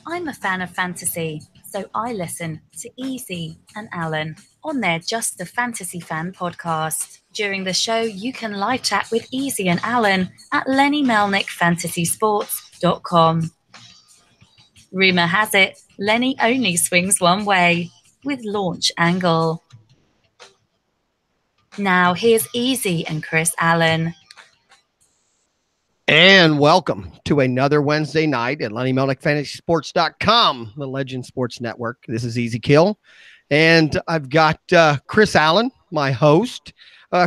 I'm a fan of fantasy, so I listen to Easy and Alan on their Just the Fantasy Fan podcast. During the show, you can live chat with Easy and Alan at lennymelnickfantasysports.com. Rumour has it, Lenny only swings one way, with Launch Angle. Now here's Easy and Chris Allen. And welcome to another Wednesday night at lineman.fantasysports.com, the Legend Sports Network. This is Easy Kill. And I've got Chris Allen, my host,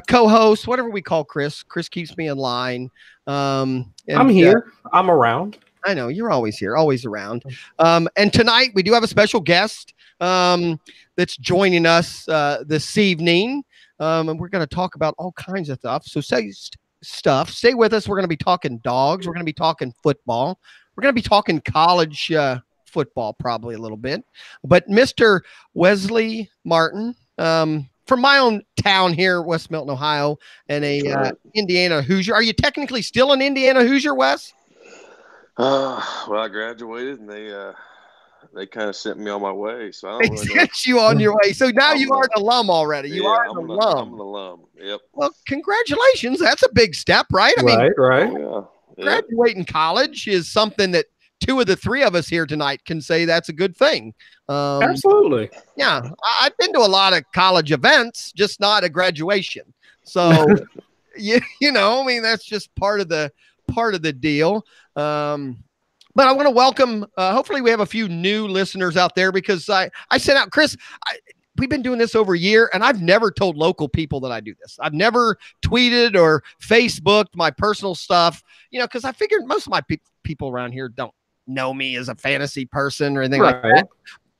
co-host, whatever we call Chris. Chris keeps me in line. I'm here. I'm around. I know, you're always here, always around. And tonight we do have a special guest that's joining us this evening. And we're going to talk about all kinds of stuff. So stay with us. We're going to be talking dogs. We're going to be talking football. We're going to be talking college football probably a little bit. But Mr. Wesley Martin from my own town here, West Milton, Ohio, and a Indiana Hoosier. Are you technically still an Indiana Hoosier, Wes? Well, I graduated and they kind of sent me on my way. So I don't really sent you on your way. So now you are an alum already. You are an alum. I'm an alum. Yep. Well, congratulations. That's a big step, right? I mean, right. Yeah. Graduating college is something that two of the three of us here tonight can say that's a good thing. Absolutely. Yeah. I've been to a lot of college events, just not a graduation. So, you know, I mean, that's just part of the deal. But I want to welcome, hopefully we have a few new listeners out there because I sent out, Chris, we've been doing this over a year and I've never told local people that I do this. I've never tweeted or Facebooked my personal stuff, you know, because I figured most of my people around here don't know me as a fantasy person or anything like that.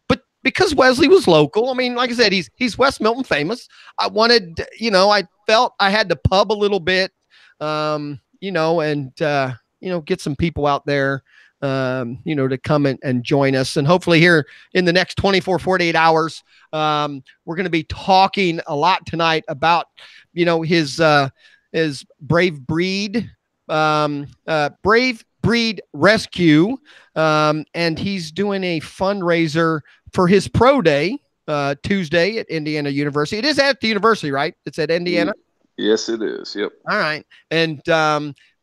But because Wesley was local, I mean, like I said, he's West Milton famous. I wanted, you know, I felt I had to pub a little bit, you know, and, you know, get some people out there, you know, to come and join us. And hopefully here in the next 48 hours, we're going to be talking a lot tonight about, you know, his Brave Breed Rescue. And he's doing a fundraiser for his pro day, Tuesday at Indiana University. It is at the university, right? It's at Indiana. Yes, it is. Yep. All right. And,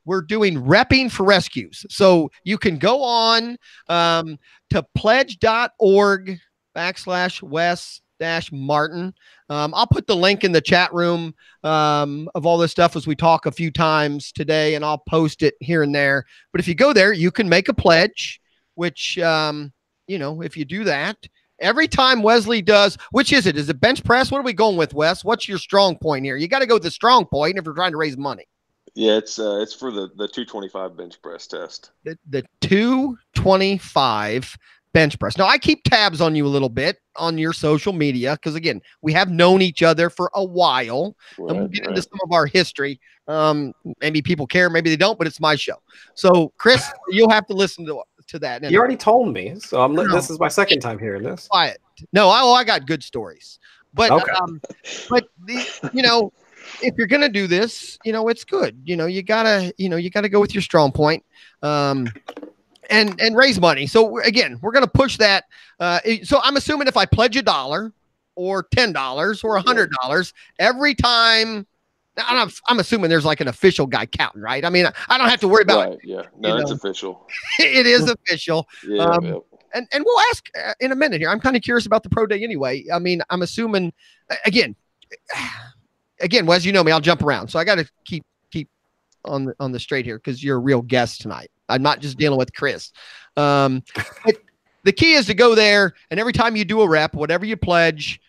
we're doing repping for rescues. So you can go on to pledge.org/Wes-Martin. I'll put the link in the chat room of all this stuff as we talk a few times today, and I'll post it here and there. But if you go there, you can make a pledge, which, you know, if you do that, every time Wesley does, which is it? Is it bench press? What are we going with, Wes? What's your strong point here? You got to go with the strong point if you're trying to raise money. Yeah, it's for the 225 bench press test. The 225 bench press. Now, I keep tabs on you a little bit on your social media because, again, we have known each other for a while. Right, and we'll get into some of our history. Maybe people care, maybe they don't, but it's my show. So, Chris, you'll have to listen to that. You already told me, so this is my second time hearing this. Quiet. No, I got good stories. But, okay. You know, if you're going to do this, you know, it's good. You know, you gotta go with your strong point, and raise money. So again, we're going to push that. So I'm assuming if I pledge $1 or $10 or $100 every time, I'm assuming there's like an official guy counting, right? I mean, I don't have to worry about it. Yeah. No, it's official. It is official. Yeah. And we'll ask in a minute here. I'm kind of curious about the pro day anyway. I mean, I'm assuming again, Wes, you know me, I'll jump around. So I got to keep on the straight here because you're a real guest tonight. I'm not just dealing with Chris. But the key is to go there, and every time you do a rep, whatever you pledge,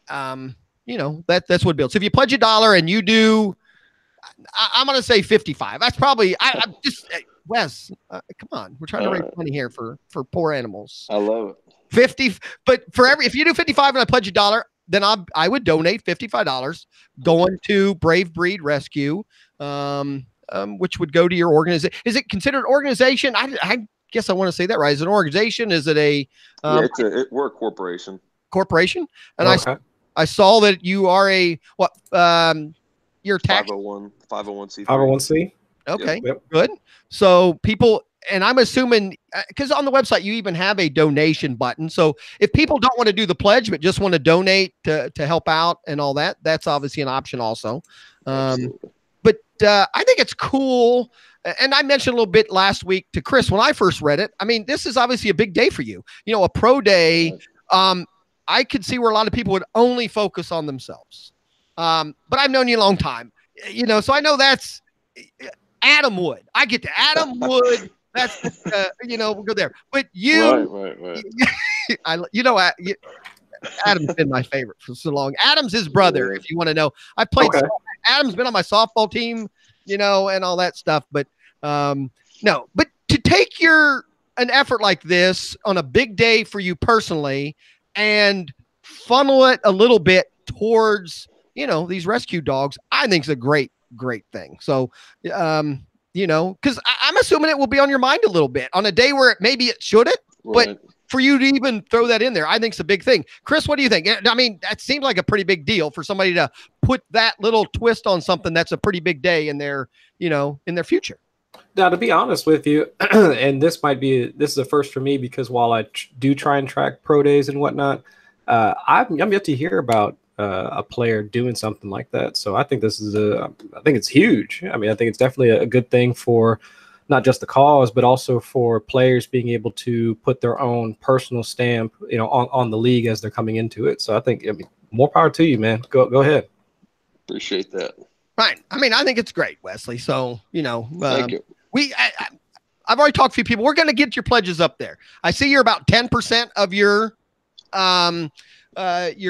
you know, that's what it builds. So if you pledge $1 and you do, I'm going to say 55. That's probably, I'm just, Wes, come on. We're trying to raise money here for poor animals. I love it. 50, but if you do 55 and I pledge $1, then I would donate $55 going to Brave Breed Rescue, which would go to your organization. Is it considered organization? I guess I want to say that right. Is it an organization? Is it a? We're a corporation. Corporation, and okay. I saw that you are a what? You're tax 501c. 501c. Okay, good. So people, and I'm assuming, because on the website you even have a donation button. So if people don't want to do the pledge, but just want to donate to help out and all that, that's obviously an option also. But I think it's cool. And I mentioned a little bit last week to Chris when I first read it. I mean, this is obviously a big day for you. You know, a pro day. I could see where a lot of people would only focus on themselves. But I've known you a long time, you know, so I know that's Adam Wood. I get to Adam Wood. That's, you know, we'll go there. But you, Right. you know, Adam's been my favorite for so long. Adam's his brother, if you want to know. I played. Adam's been on my softball team, you know, and all that stuff. But no, but to take an effort like this on a big day for you personally and funnel it a little bit towards, you know, these rescue dogs, I think is a great thing. So, you know, because I'm assuming it will be on your mind a little bit on a day where maybe it shouldn't, but for you to even throw that in there, I think it's a big thing. Chris, what do you think? I mean, that seems like a pretty big deal for somebody to put that little twist on something that's a pretty big day in their, you know, in their future. Now, to be honest with you, and this is a first for me because while I do try and track pro days and whatnot, I'm yet to hear about a player doing something like that. So I think I think it's huge. I mean, I think it's definitely a good thing for not just the cause, but also for players being able to put their own personal stamp, you know, on the league as they're coming into it. So I think, I mean, more power to you, man. Go ahead. Appreciate that. Right. I mean, I think it's great, Wesley. So, you know, thank you. I've already talked to a few people. We're going to get your pledges up there. I see you're about 10% of your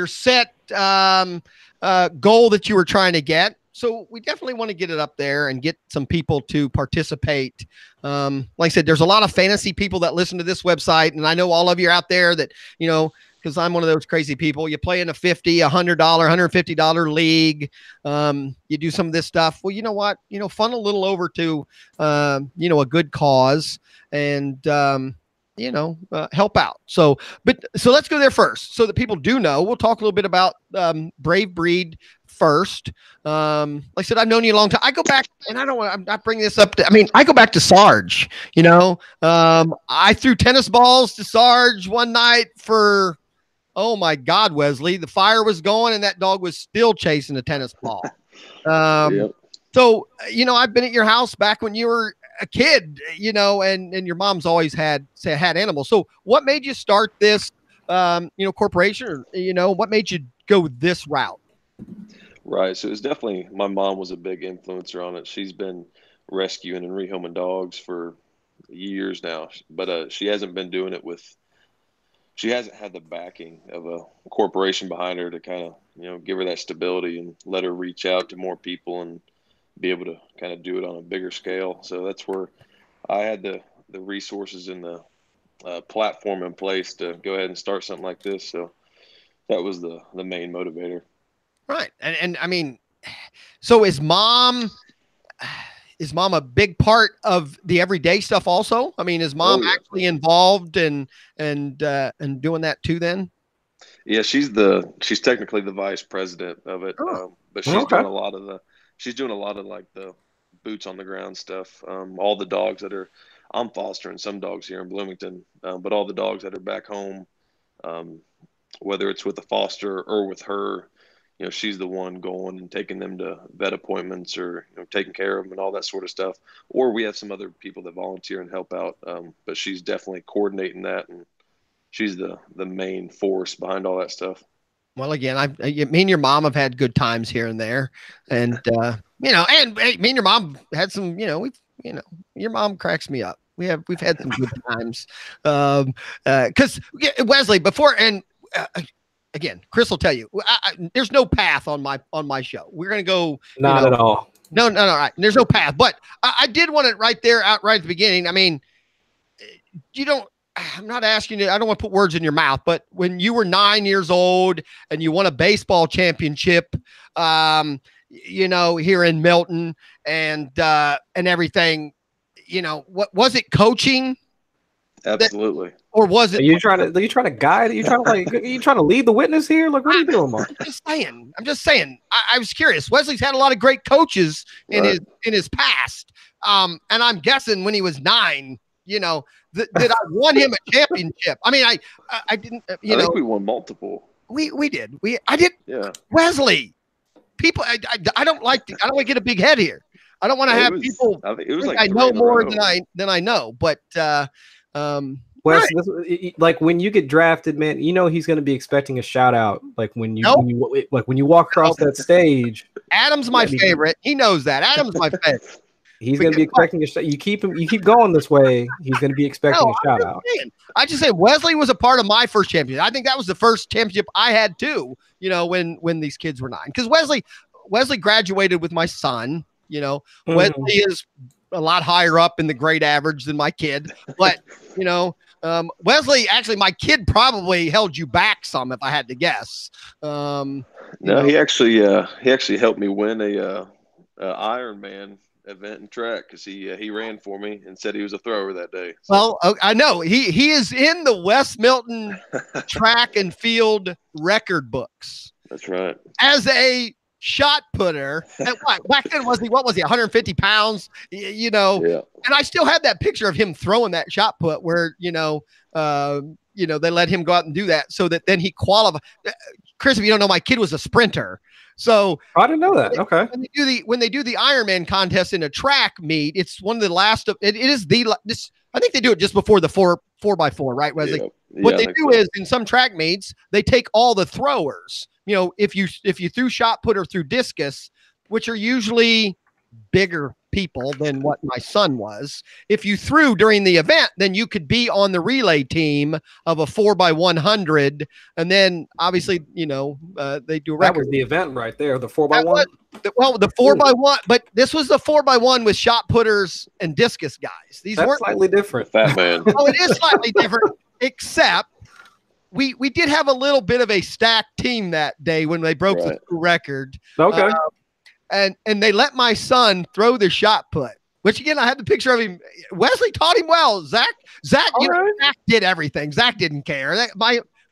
set goal that you were trying to get. So we definitely want to get it up there and get some people to participate. Like I said, there's a lot of fantasy people that listen to this website. And I know all of you are out there that, you know, because I'm one of those crazy people. You play in a $50, $100, $150 league. You do some of this stuff. Well, you know what? You know, funnel a little over to, you know, a good cause and, you know, help out. So let's go there first so that people do know. We'll talk a little bit about Brave Breed first. Like I said, I've known you a long time. I go back, and I'm not bringing this up. I go back to Sarge, you know. I threw tennis balls to Sarge one night for, oh my God, Wesley, the fire was going and that dog was still chasing a tennis ball. Yep. So, you know, I've been at your house back when you were a kid, you know, and your mom's always had animals. So what made you start this, you know, corporation, or, you know, what made you go this route? Right. So it's definitely, my mom was a big influencer on it. She's been rescuing and rehoming dogs for years now, but she hasn't been doing it she hasn't had the backing of a corporation behind her to kind of, you know, give her that stability and let her reach out to more people and be able to kind of do it on a bigger scale. So that's where I had the resources and the platform in place to go ahead and start something like this. So that was the main motivator. Right. And I mean, so is mom a big part of the everyday stuff also? I mean, is mom actually involved and doing that too then? Yeah, she's technically the vice president of it. But she's doing a lot of like the boots on the ground stuff. All the dogs I'm fostering some dogs here in Bloomington, but all the dogs that are back home, whether it's with a foster or with her, you know, she's the one going and taking them to vet appointments or, you know, taking care of them and all that sort of stuff. Or we have some other people that volunteer and help out. But she's definitely coordinating that, and she's the main force behind all that stuff. Well, again, me and your mom have had good times here and there, and you know, and me and your mom had some, you know, your mom cracks me up. We've had some good times, because Wesley before and. Again, Chris will tell you, there's no path on my show. We're going to go. Not at all. No. Right. There's no path, but I did want it right there out right at the beginning. I mean, I'm not asking you, I don't want to put words in your mouth, but when you were 9 years old and you won a baseball championship, you know, here in Milton and everything, you know, what was it, coaching? Absolutely. Or was it? Are you trying to guide? Are you trying to lead the witness here? Like, what are you doing, Mark? I'm just saying. I was curious. Wesley's had a lot of great coaches in his past. And I'm guessing when he was 9, did I won him a championship? I mean, I didn't, I think we won multiple. We did. I did. Yeah. Wesley, people, I don't like to get a big head here. I don't want to have people. I think it was I know more than I know, but Wes, like when you get drafted, man, he's going to be expecting a shout out. Like when you walk across that stage. Adam's my favorite. He knows that. Adam's my favorite. He's going to be expecting a shout. You keep going this way. He's going to be expecting a shout out. I just say Wesley was a part of my first championship. I think that was the first championship I had too. When these kids were 9, because Wesley graduated with my son. Wesley is a lot higher up in the grade average than my kid, but Wesley, actually, my kid probably held you back some, if I had to guess. He actually helped me win a Ironman event in track, because he ran for me and said he was a thrower that day. So. Well, I know he is in the West Milton track and field record books. That's right. As a shot putter, and back then what was he 150 pounds? Yeah. And I still had that picture of him throwing that shot put where they let him go out and do that so that then he qualified. Chris, if you don't know, my kid was a sprinter. So I didn't know that. Okay. When they do the Ironman contest in a track meet, it's one of the last of it is this. I think they do it just before the 4x4, right, Wesley? Yeah, what they do is in some track meets, they take all the throwers. If you threw shot put or threw discus, which are usually bigger people than what my son was, if you threw during the event, then you could be on the relay team of a 4x100, and then obviously they do a record. That was the event right there, the 4x1. The 4x1, but this was the 4x1 with shot putters and discus guys. These weren't slightly different. Fat man. Oh, it is slightly different, except we did have a little bit of a stacked team that day when they broke the school record. Okay. And they let my son throw the shot put, which again, I had the picture of him. Wesley taught him well. Zach Zach did everything. Zach didn't care.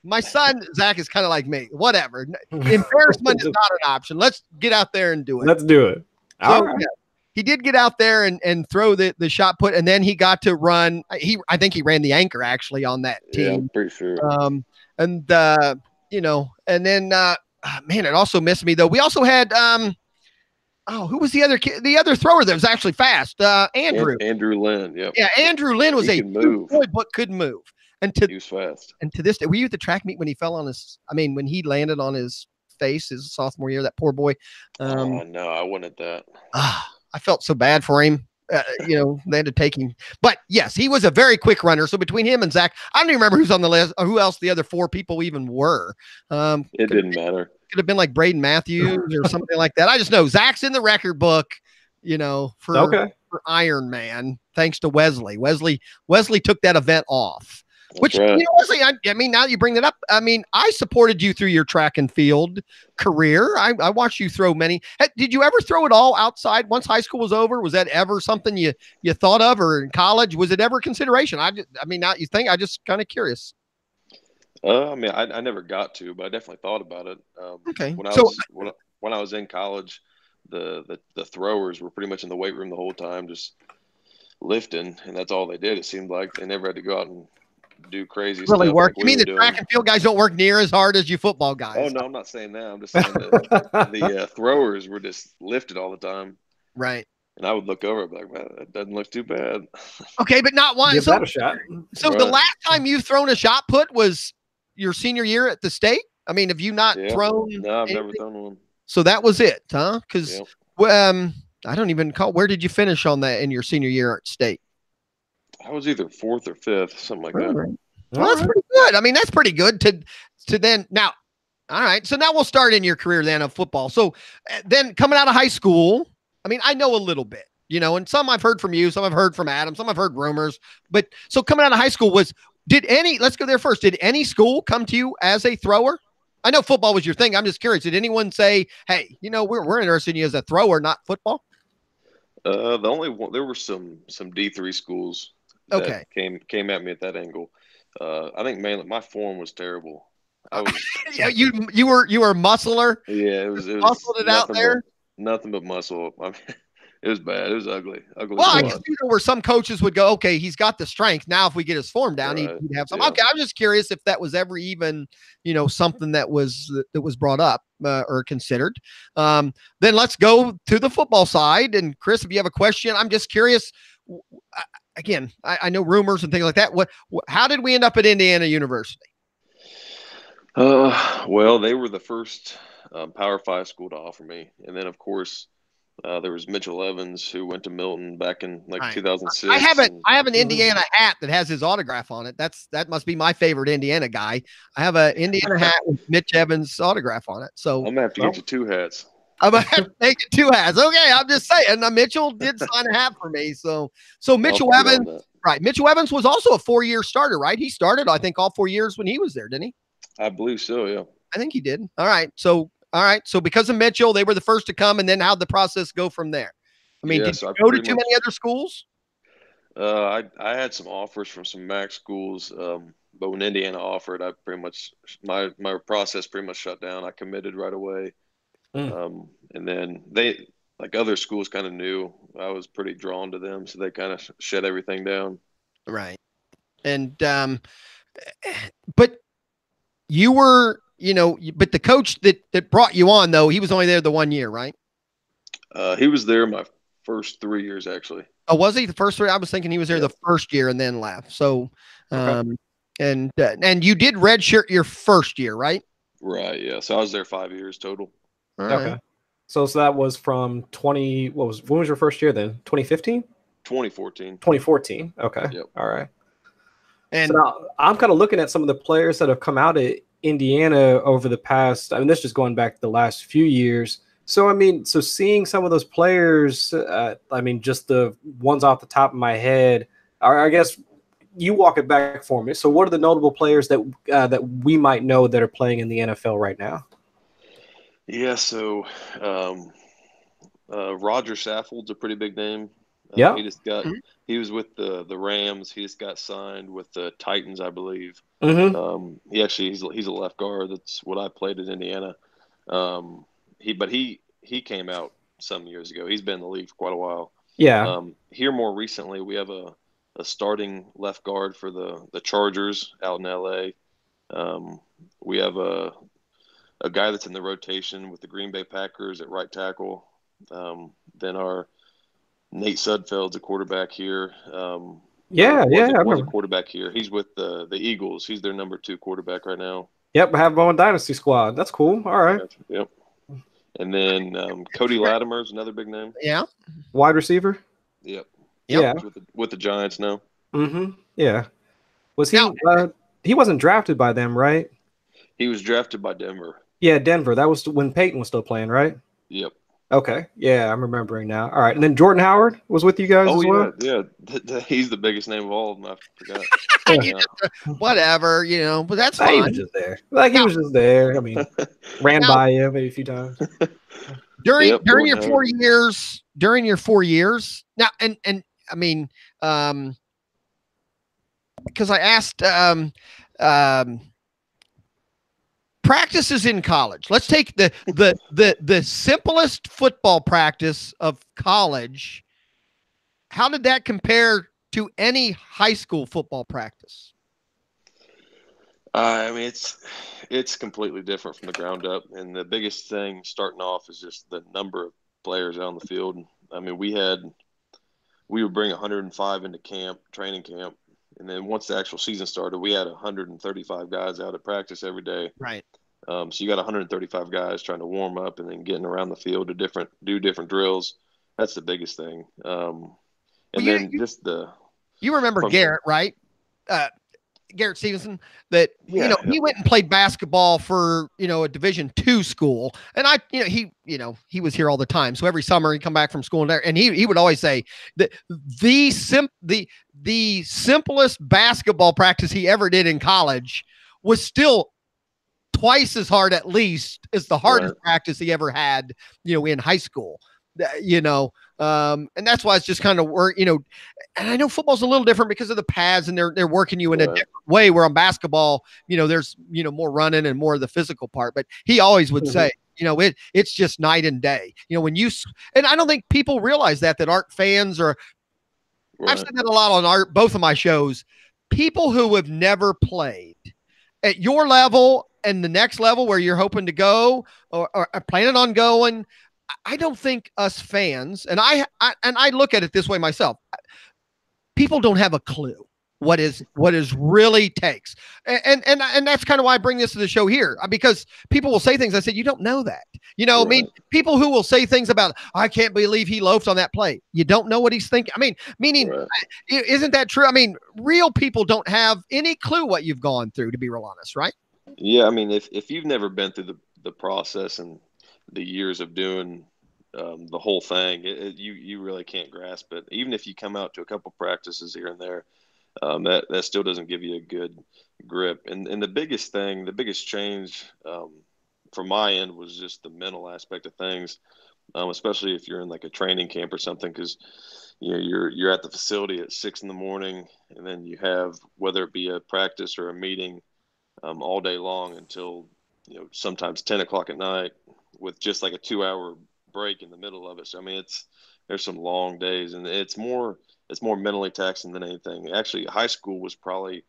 My son, Zach, is kind of like me. Whatever. Embarrassment is not an option. Let's get out there and do it. Let's do it. So, yeah, he did get out there and throw the shot put, and then he got to run. I think he ran the anchor actually on that team. Yeah, I'm pretty sure. And then man, it also missed me though. We also had who was the other kid? The other thrower that was actually fast? Andrew. Andrew Lynn. Yep. Yeah, Andrew Lynn was boy, but could move. And he was fast. And to this day, were you at the track meet when he fell on when he landed on his face his sophomore year? That poor boy. No, I wasn't at that. I felt so bad for him. They had to take him. But yes, he was a very quick runner. So between him and Zach, I don't even remember who's on the list or who else the other four people even were. It didn't matter. Could have been like Braden Matthews or something like that. I just know Zach's in the record book, for Iron Man, thanks to Wesley. Wesley took that event off. That's Which, right. Wesley, now you bring that up. I supported you through your track and field career. I watched you throw many. Did you ever throw it all outside once high school was over? Was that ever something you thought of, or in college? Was it ever a consideration? Now you think, I just kind of curious. I never got to, but I definitely thought about it. Okay. When I was in college, the throwers were pretty much in the weight room the whole time, just lifting, and that's all they did. It seemed like they never had to go out and do crazy really stuff. work. You mean the track and field guys don't work near as hard as you football guys? Oh no, I'm not saying that. I'm just saying that the throwers were just lifted all the time. Right. And I would look over and be like, man, that doesn't look too bad. Okay, but not one. Give that a shot. So the last time you've thrown a shot put was your senior year at the state? Have you not thrown? No, I've never thrown one. So that was it, huh? Because I don't even call. Where did you finish on that in your senior year at state? I was either 4th or 5th, something like that. Right. Well, that's pretty good. That's pretty good to then now. All right. So now we'll start in your career then of football. So then coming out of high school, I know a little bit, and some I've heard from you, some I've heard from Adam, some I've heard rumors, but so coming out of high school let's go there first. Did any school come to you as a thrower? I know football was your thing. I'm just curious. Did anyone say, hey, we're interested in you as a thrower, not football? The only one, there were some D3 schools that came at me at that angle. I think mainly my form was terrible. I was you were muscular. Yeah, it was muscled it out there. Nothing but muscle. It was bad. It was ugly. Well, I guess where some coaches would go, okay, he's got the strength. Now, if we get his form down, he'd have some. Yeah. Okay, I'm just curious if that was ever even, something that was brought up or considered. Then let's go to the football side. And Chris, if you have a question, I'm just curious. Again, I know rumors and things like that. How did we end up at Indiana University? Well, they were the first Power 5 school to offer me, and then of course. There was Mitchell Evans who went to Milton back in 2006. I have an Indiana hat that has his autograph on it. That must be my favorite Indiana guy. I have an Indiana hat with Mitch Evans' autograph on it. So I'm gonna have to get you 2 hats. I'm gonna have to make it 2 hats. Okay, I'm just saying. Mitchell did sign a hat for me. So Mitchell Evans, right? Mitchell Evans was also a 4-year starter, right? He started, I think, all 4 years when he was there, didn't he? I believe so. Yeah. I think he did. All right. So because of Mitchell, they were the first to come, and then how'd the process go from there? I mean, did you go to too many other schools? I had some offers from some MAC schools, but when Indiana offered, I pretty much my process pretty much shut down. I committed right away, and then they, like other schools, kind of knew I was pretty drawn to them, so they kind of shut everything down. Right, and but you were. But the coach that brought you on, though, he was only there the 1 year, right? He was there my first 3 years, actually. Oh, was he the first 3? I was thinking he was there the first year and then left. So, and you did redshirt your first year, right? Right. Yeah. So I was there 5 years total. Right. Okay. So that was from when was your first year then? 2015? 2014. 2014. Okay. Yep. All right. And so now I'm kind of looking at some of the players that have come out of Indiana over the past, this is just going back the last few years. So, seeing some of those players, just the ones off the top of my head, or I guess you walk it back for me. So what are the notable players that we might know that are playing in the NFL right now? Yeah. So, Roger Saffold's a pretty big name. Yeah. He was with the Rams. He just got signed with the Titans, I believe. Mm-hmm. He's a left guard. That's what I played at Indiana. He came out some years ago. He's been in the league for quite a while. Yeah. Here more recently, we have a starting left guard for the Chargers out in LA. We have a guy that's in the rotation with the Green Bay Packers at right tackle. Then our Nate Sudfeld's a quarterback here. I remember. A quarterback here. He's with the Eagles. He's their number 2 quarterback right now. Yep, I have my own dynasty squad. That's cool. All right. Yep. And then Cody Latimer is another big name. Yeah. Wide receiver. Yep. Yeah. With the Giants now. Mm-hmm. Yeah. Was he? He wasn't drafted by them, right? He was drafted by Denver. Yeah, Denver. That was when Peyton was still playing, right? Yep. Okay. Yeah, I'm remembering now. All right. And then Jordan Howard was with you guys as well? Yeah. He's the biggest name of all of them. I forgot. Whatever, but that's fine. He was just there. He was just there. Ran by him maybe a few times. During your 4 years, now, and because I asked practices in college. Let's take the simplest football practice of college. How did that compare to any high school football practice? It's completely different from the ground up, and the biggest thing starting off is just the number of players out on the field. We would bring 105 into training camp, and then once the actual season started, we had 135 guys out at practice every day. Right. So you got 135 guys trying to warm up and then getting around the field to do different drills. That's the biggest thing. You remember Garrett, right? Garrett Stevenson, that he went and played basketball for a Division II school, and he was here all the time. So every summer he'd come back from school and he would always say that the simplest basketball practice he ever did in college was still twice as hard, at least, as the hardest practice he ever had, in high school. And that's why it's just kind of work, and I know football's a little different because of the pads and they're working you in a different way, where on basketball, there's, more running and more of the physical part. But he always would say, it's just night and day, and I don't think people realize that aren't fans, or I've said that a lot on both of my shows. People who have never played at your level and the next level where you're hoping to go or are planning on going, I don't think us fans, and I look at it this way myself, people don't have a clue what is really takes. And that's kind of why I bring this to the show here, because people will say things. I said, you don't know that, I mean, people who will say things about, I can't believe he loafed on that play. You don't know what he's thinking. I mean, meaning, isn't that true? I mean, real people don't have any clue what you've gone through, to be real honest. Right. Yeah. I mean, if you've never been through the process and the years of doing the whole thing, you really can't grasp it. Even if you come out to a couple practices here and there, that still doesn't give you a good grip. And the biggest change from my end was just the mental aspect of things, especially if you're in like a training camp or something, because you're at the facility at 6 a.m, and then you have, whether it be a practice or a meeting, all day long until sometimes 10 o'clock at night, with just like a 2-hour break in the middle of it. So I mean, there's some long days, and it's more mentally taxing than anything. Actually, high school was probably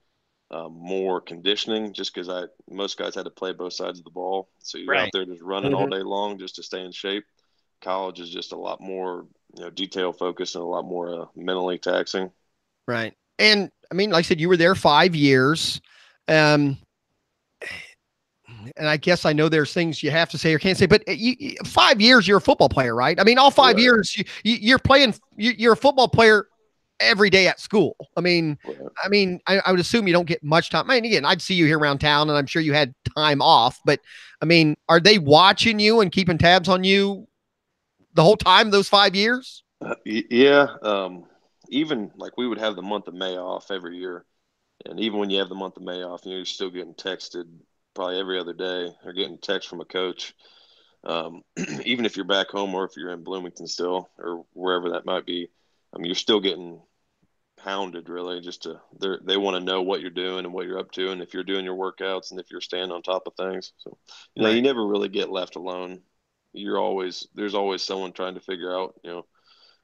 more conditioning, just because most guys had to play both sides of the ball, so you're out there just running all day long just to stay in shape. College is just a lot more detail focused and a lot more mentally taxing. Right. And I mean, like I said, you were there 5 years. And I guess I know there's things you have to say or can't say, but 5 years, you're a football player, right? I mean, all 5 years you're playing, you're a football player every day at school. I mean, I would assume you don't get much time. I mean, again, I'd see you here around town, and I'm sure you had time off, but I mean, are they watching you and keeping tabs on you the whole time, those 5 years? Yeah. Even like we would have the month of May off every year. And even when you have the month of May off, you're still getting texted probably every other day, or getting text from a coach. Even if you're back home or if you're in Bloomington still, or wherever that might be, you're still getting hounded, really. They want to know what you're doing and what you're up to, and if you're doing your workouts, and if you're staying on top of things. So, you never really get left alone. There's always someone trying to figure out,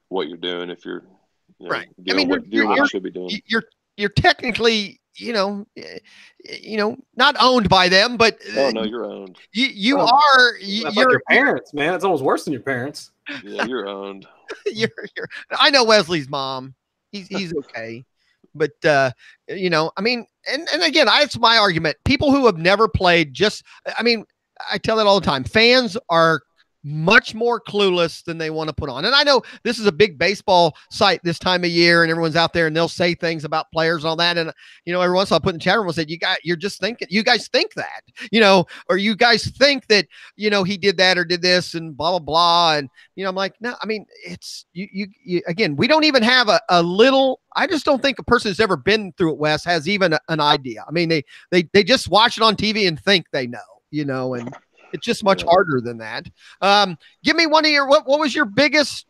what you're doing, if you're, doing what you should be doing. You're technically, not owned by them, but oh no, you're owned. You're like your parents, man. It's almost worse than your parents. Yeah, you're owned. I know Wesley's mom. He's okay, but I mean, and again, that's my argument. People who have never played, I tell it all the time. Fans are much more clueless than they want to put on. And I know this is a big baseball site this time of year, and everyone's out there and they'll say things about players and all that. And, every once in a while I put in the chat room and said, you're just thinking, you guys think that, or you guys think that, he did that or did this and blah, blah, blah. And, I'm like, no, I mean, it's you again, we don't even have a little, I just don't think a person who's ever been through it, Wes, has even an idea. I mean, they just watch it on TV and think they know, and it's just much harder than that. Give me one of your, what was your biggest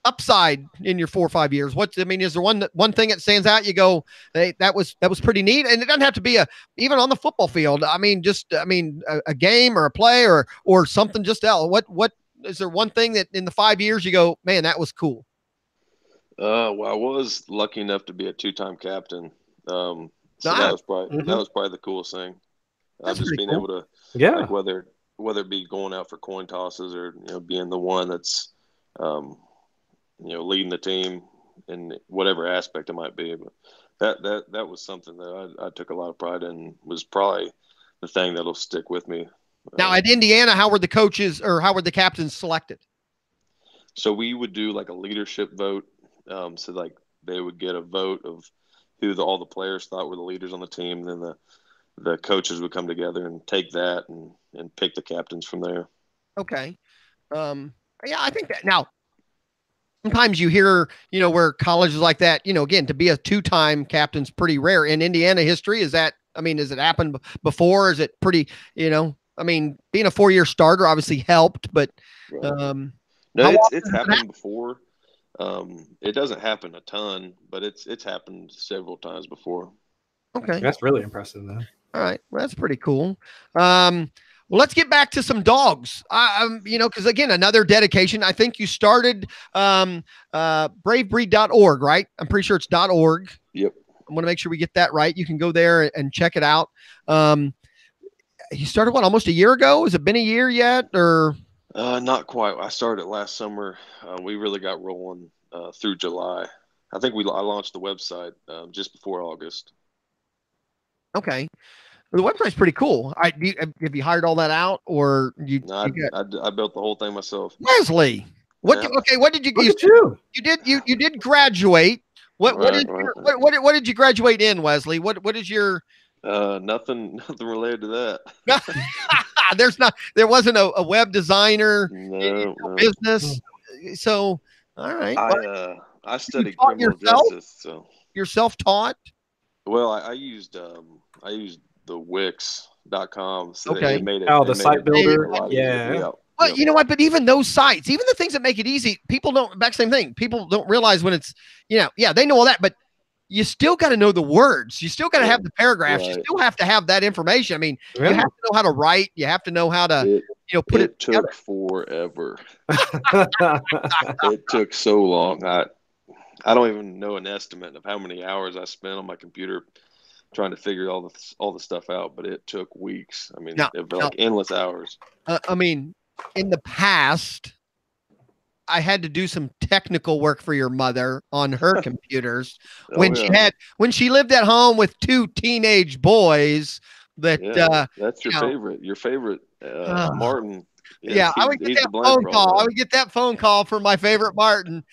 upside in your 4 or 5 years? Is there one thing that stands out? You go, hey, that was pretty neat. And it doesn't have to be even on the football field. I mean, a game or a play or something just else. What is there one thing that in the 5 years you go, man, that was cool? Well, I was lucky enough to be a 2-time captain. So that was probably the coolest thing. Just being able to, like, whether it be going out for coin tosses or being the one that's leading the team in whatever aspect it might be. But that was something that I took a lot of pride in. Was probably the thing that'll stick with me. Now at Indiana, how were the coaches or how were the captains selected? So we would do like a leadership vote. So like they would get a vote of who all the players thought were the leaders on the team. And then the coaches would come together and take that and pick the captains from there. Okay. Yeah, I think that now sometimes you hear, where colleges like that, again, to be a 2-time captain's pretty rare in Indiana history. Has it happened before? Is it pretty, being a 4-year starter obviously helped, but, no, it's happened before. It doesn't happen a ton, but it's happened several times before. Okay. That's really impressive, man. All right. Well, that's pretty cool. Well, let's get back to some dogs. Because again, another dedication. I think you started bravebreed.org, right? I'm pretty sure it's .org. Yep. I want to make sure we get that right. You can go there and check it out. You started almost a year ago? Has it been a year yet, or? Not quite. I started last summer. We really got rolling through July. I think I launched the website just before August. Okay. The website's pretty cool. Have you hired all that out, or you? No, I built the whole thing myself. Wesley, what? Yeah. What did you? You did graduate. What did you graduate in, Wesley? What is your? Nothing related to that. There wasn't a web designer no. business. So, all right. I studied criminal justice. So you're self-taught. Well, I used the Wix.com. So okay. It made it, the site builder. Yeah. Well, you know what? But even those sites, even the things that make it easy, people don't. Back same thing. People don't realize when it's, they know all that, but you still got to know the words. You still got to have the paragraphs. Right. You still have to have that information. I mean, you have to know how to write. You have to know how to, put it together. Took forever. It took so long. I don't even know an estimate of how many hours I spent on my computer trying to figure all the stuff out, but it took weeks. I mean, it felt like endless hours. I mean, in the past, I had to do some technical work for your mother on her computers when she lived at home with 2 teenage boys. That's your favorite. Your favorite, Martin. I would get that phone call. I would get that phone call from my favorite Martin.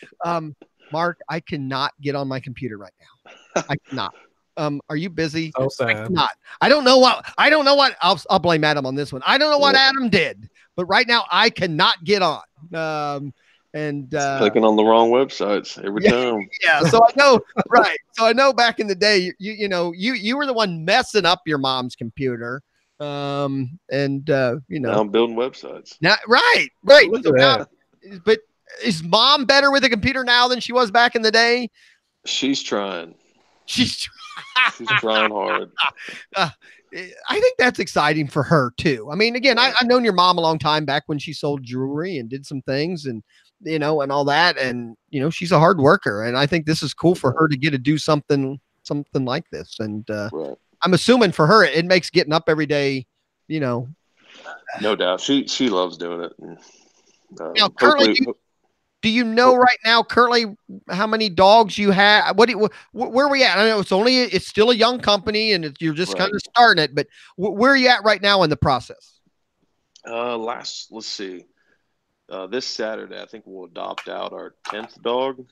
Mark, I cannot get on my computer right now. I cannot. Are you busy? So sad. I don't know what. I'll blame Adam on this one. I don't know what Adam did, but right now I cannot get on. And clicking on the wrong websites every time. Yeah, so I know, right? So I know back in the day, you were the one messing up your mom's computer, Now I'm building websites. Now, right. So now, but is mom better with a computer now than she was back in the day? She's trying. She's trying hard. I think that's exciting for her too. I mean, again, I've known your mom a long time, back when she sold jewelry and did some things, and and all that, and she's a hard worker, and I think this is cool for her to get to do something like this. And I'm assuming for her it makes getting up every day, No doubt, she loves doing it. And, now, currently, do you know right now currently how many dogs you have? Where are we at? I know it's still a young company, and you're just kind of starting it, but where are you at right now in the process? Let's see. This Saturday, I think we'll adopt out our 10th dog.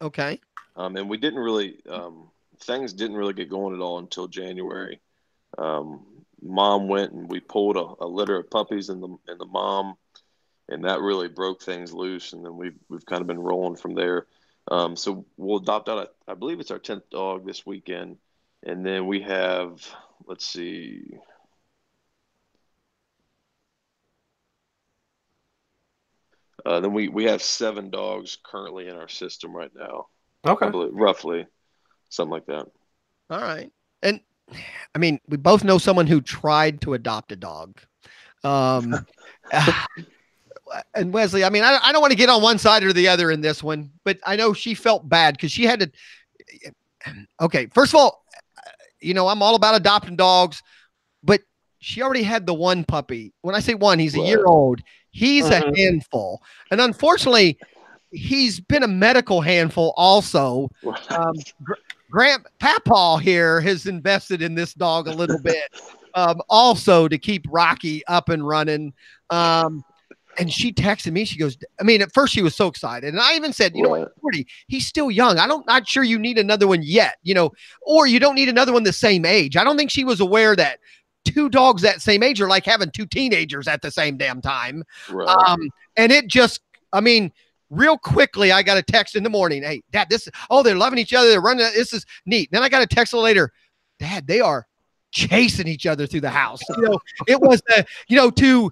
Okay. And we didn't really, things didn't really get going at all until January. Mom went and we pulled a litter of puppies in the mom, and that really broke things loose. And then we've kind of been rolling from there. So we'll adopt out, I believe it's our 10th dog this weekend. And then we have, let's see. Then we have 7 dogs currently in our system right now. Okay. Roughly, something like that. All right. And I mean, we both know someone who tried to adopt a dog. And Wesley, I mean, I don't want to get on one side or the other in this one, but I know she felt bad because she had to. Okay. First of all, I'm all about adopting dogs, but she already had the one puppy. When I say one, he's a year old. He's a handful. And unfortunately, he's been a medical handful also. Papaw here has invested in this dog a little bit, also to keep Rocky up and running. And she texted me. She goes, I mean, at first she was so excited. And I even said, what, 40, he's still young. Not sure you need another one yet, or you don't need another one the same age. I don't think she was aware that 2 dogs that same age are like having 2 teenagers at the same damn time. Right. And it just, I mean, real quickly, I got a text in the morning. Hey, Dad, they're loving each other. They're running. This is neat. Then I got a text a little later. Dad, they are chasing each other through the house. It was, to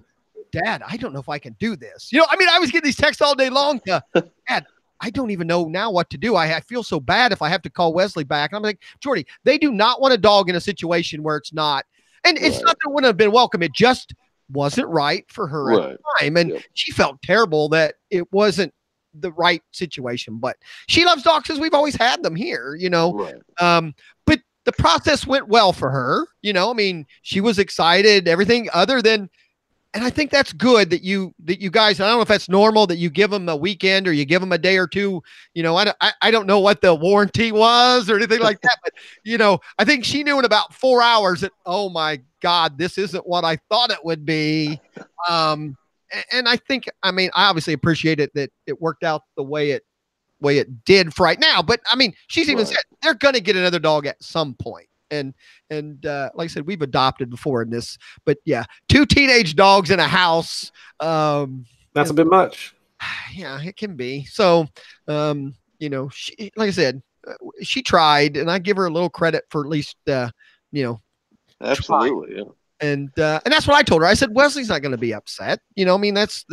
Dad, I don't know if I can do this. I mean, I was getting these texts all day long to Dad, I don't even know now what to do. I feel so bad if I have to call Wesley back. And I'm like, Jordy, they do not want a dog in a situation where it's not. And it's not that it wouldn't have been welcome. It just wasn't right for her at the time. And she felt terrible that it wasn't the right situation. But she loves dogs because we've always had them here, you know. But the process went well for her. You know, I mean, she was excited, everything other than. And I think that's good that you guys, I don't know if that's normal that you give them a weekend or you give them a day or two. You know, I don't know what the warranty was or anything like that, but you know, I think she knew in about 4 hours that, oh my God, this isn't what I thought it would be. And I think, I mean, I obviously appreciate it that it worked out the way it did for right now. But I mean, she's even said they're going to get another dog at some point. And like I said, we've adopted before in this, but yeah, 2 teenage dogs in a house. That's a bit much. Yeah, it can be. So, you know, she, like I said, she tried, and I give her a little credit for at least, you know, absolutely. Yeah. And that's what I told her. I said, Wesley's not going to be upset. You know, I mean, that's,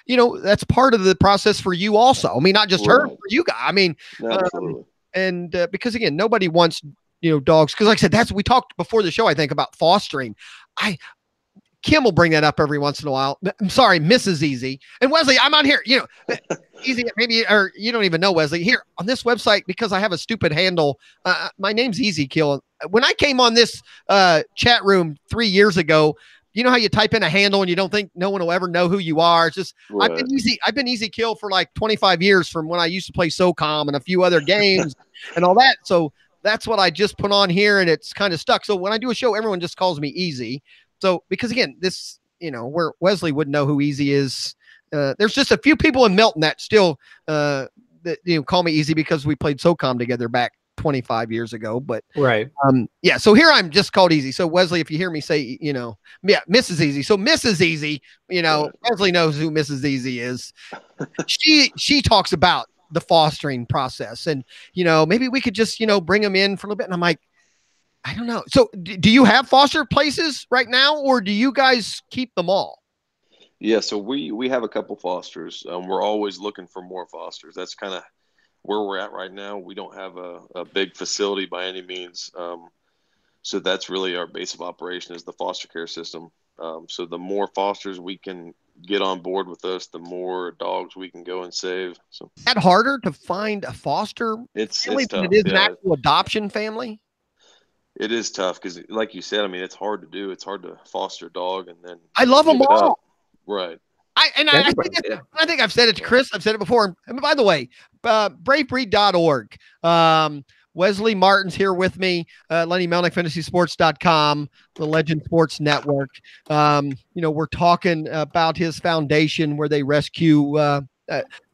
you know, that's part of the process for you also. I mean, not just her, for you guys. I mean, absolutely. And because again, nobody wants, you know, dogs. Cause like I said, that's, we talked before the show, I think, about fostering. Kim will bring that up every once in a while. I'm sorry, Mrs. Easy. And Wesley, I'm on here, you know, Easy, maybe, or you don't even know Wesley here on this website, because I have a stupid handle. My name's Easy Kill. When I came on this chat room 3 years ago, you know how you type in a handle and you don't think no one will ever know who you are. It's just, I've been Easy Kill for like 25 years from when I used to play SOCOM and a few other games and all that. So that's what I just put on here, and it's kind of stuck. So when I do a show, everyone just calls me Easy. So because again, this, you know, where Wesley wouldn't know who Easy is. There's just a few people in Milton that still that, you know, call me Easy because we played SOCOM together back 25 years ago. But yeah. So here I'm just called Easy. So Wesley, if you hear me say, you know, yeah, Mrs. Easy. So Mrs. Easy, you know, Wesley knows who Mrs. Easy is. She talks about the fostering process, and you know, maybe we could just, you know, bring them in for a little bit. And I'm like, I don't know. So do you have foster places right now, or do you guys keep them all? Yeah, so we have a couple fosters. We're always looking for more fosters. That's kind of where we're at right now. We don't have a big facility by any means. So that's really our base of operation is the foster care system. So the more fosters we can get on board with us, the more dogs we can go and save. So is that harder to find a foster family it's tough. than it is an actual adoption family? It is tough because, like you said, I mean, it's hard to do. It's hard to foster a dog, and then I love them all. Up. Right. I think I've said it to Chris. I've said it before. And by the way, bravebreed.org. Wesley Martin's here with me. Lenny Melnick, fantasysports.com, the Legend Sports Network. You know, we're talking about his foundation where they rescue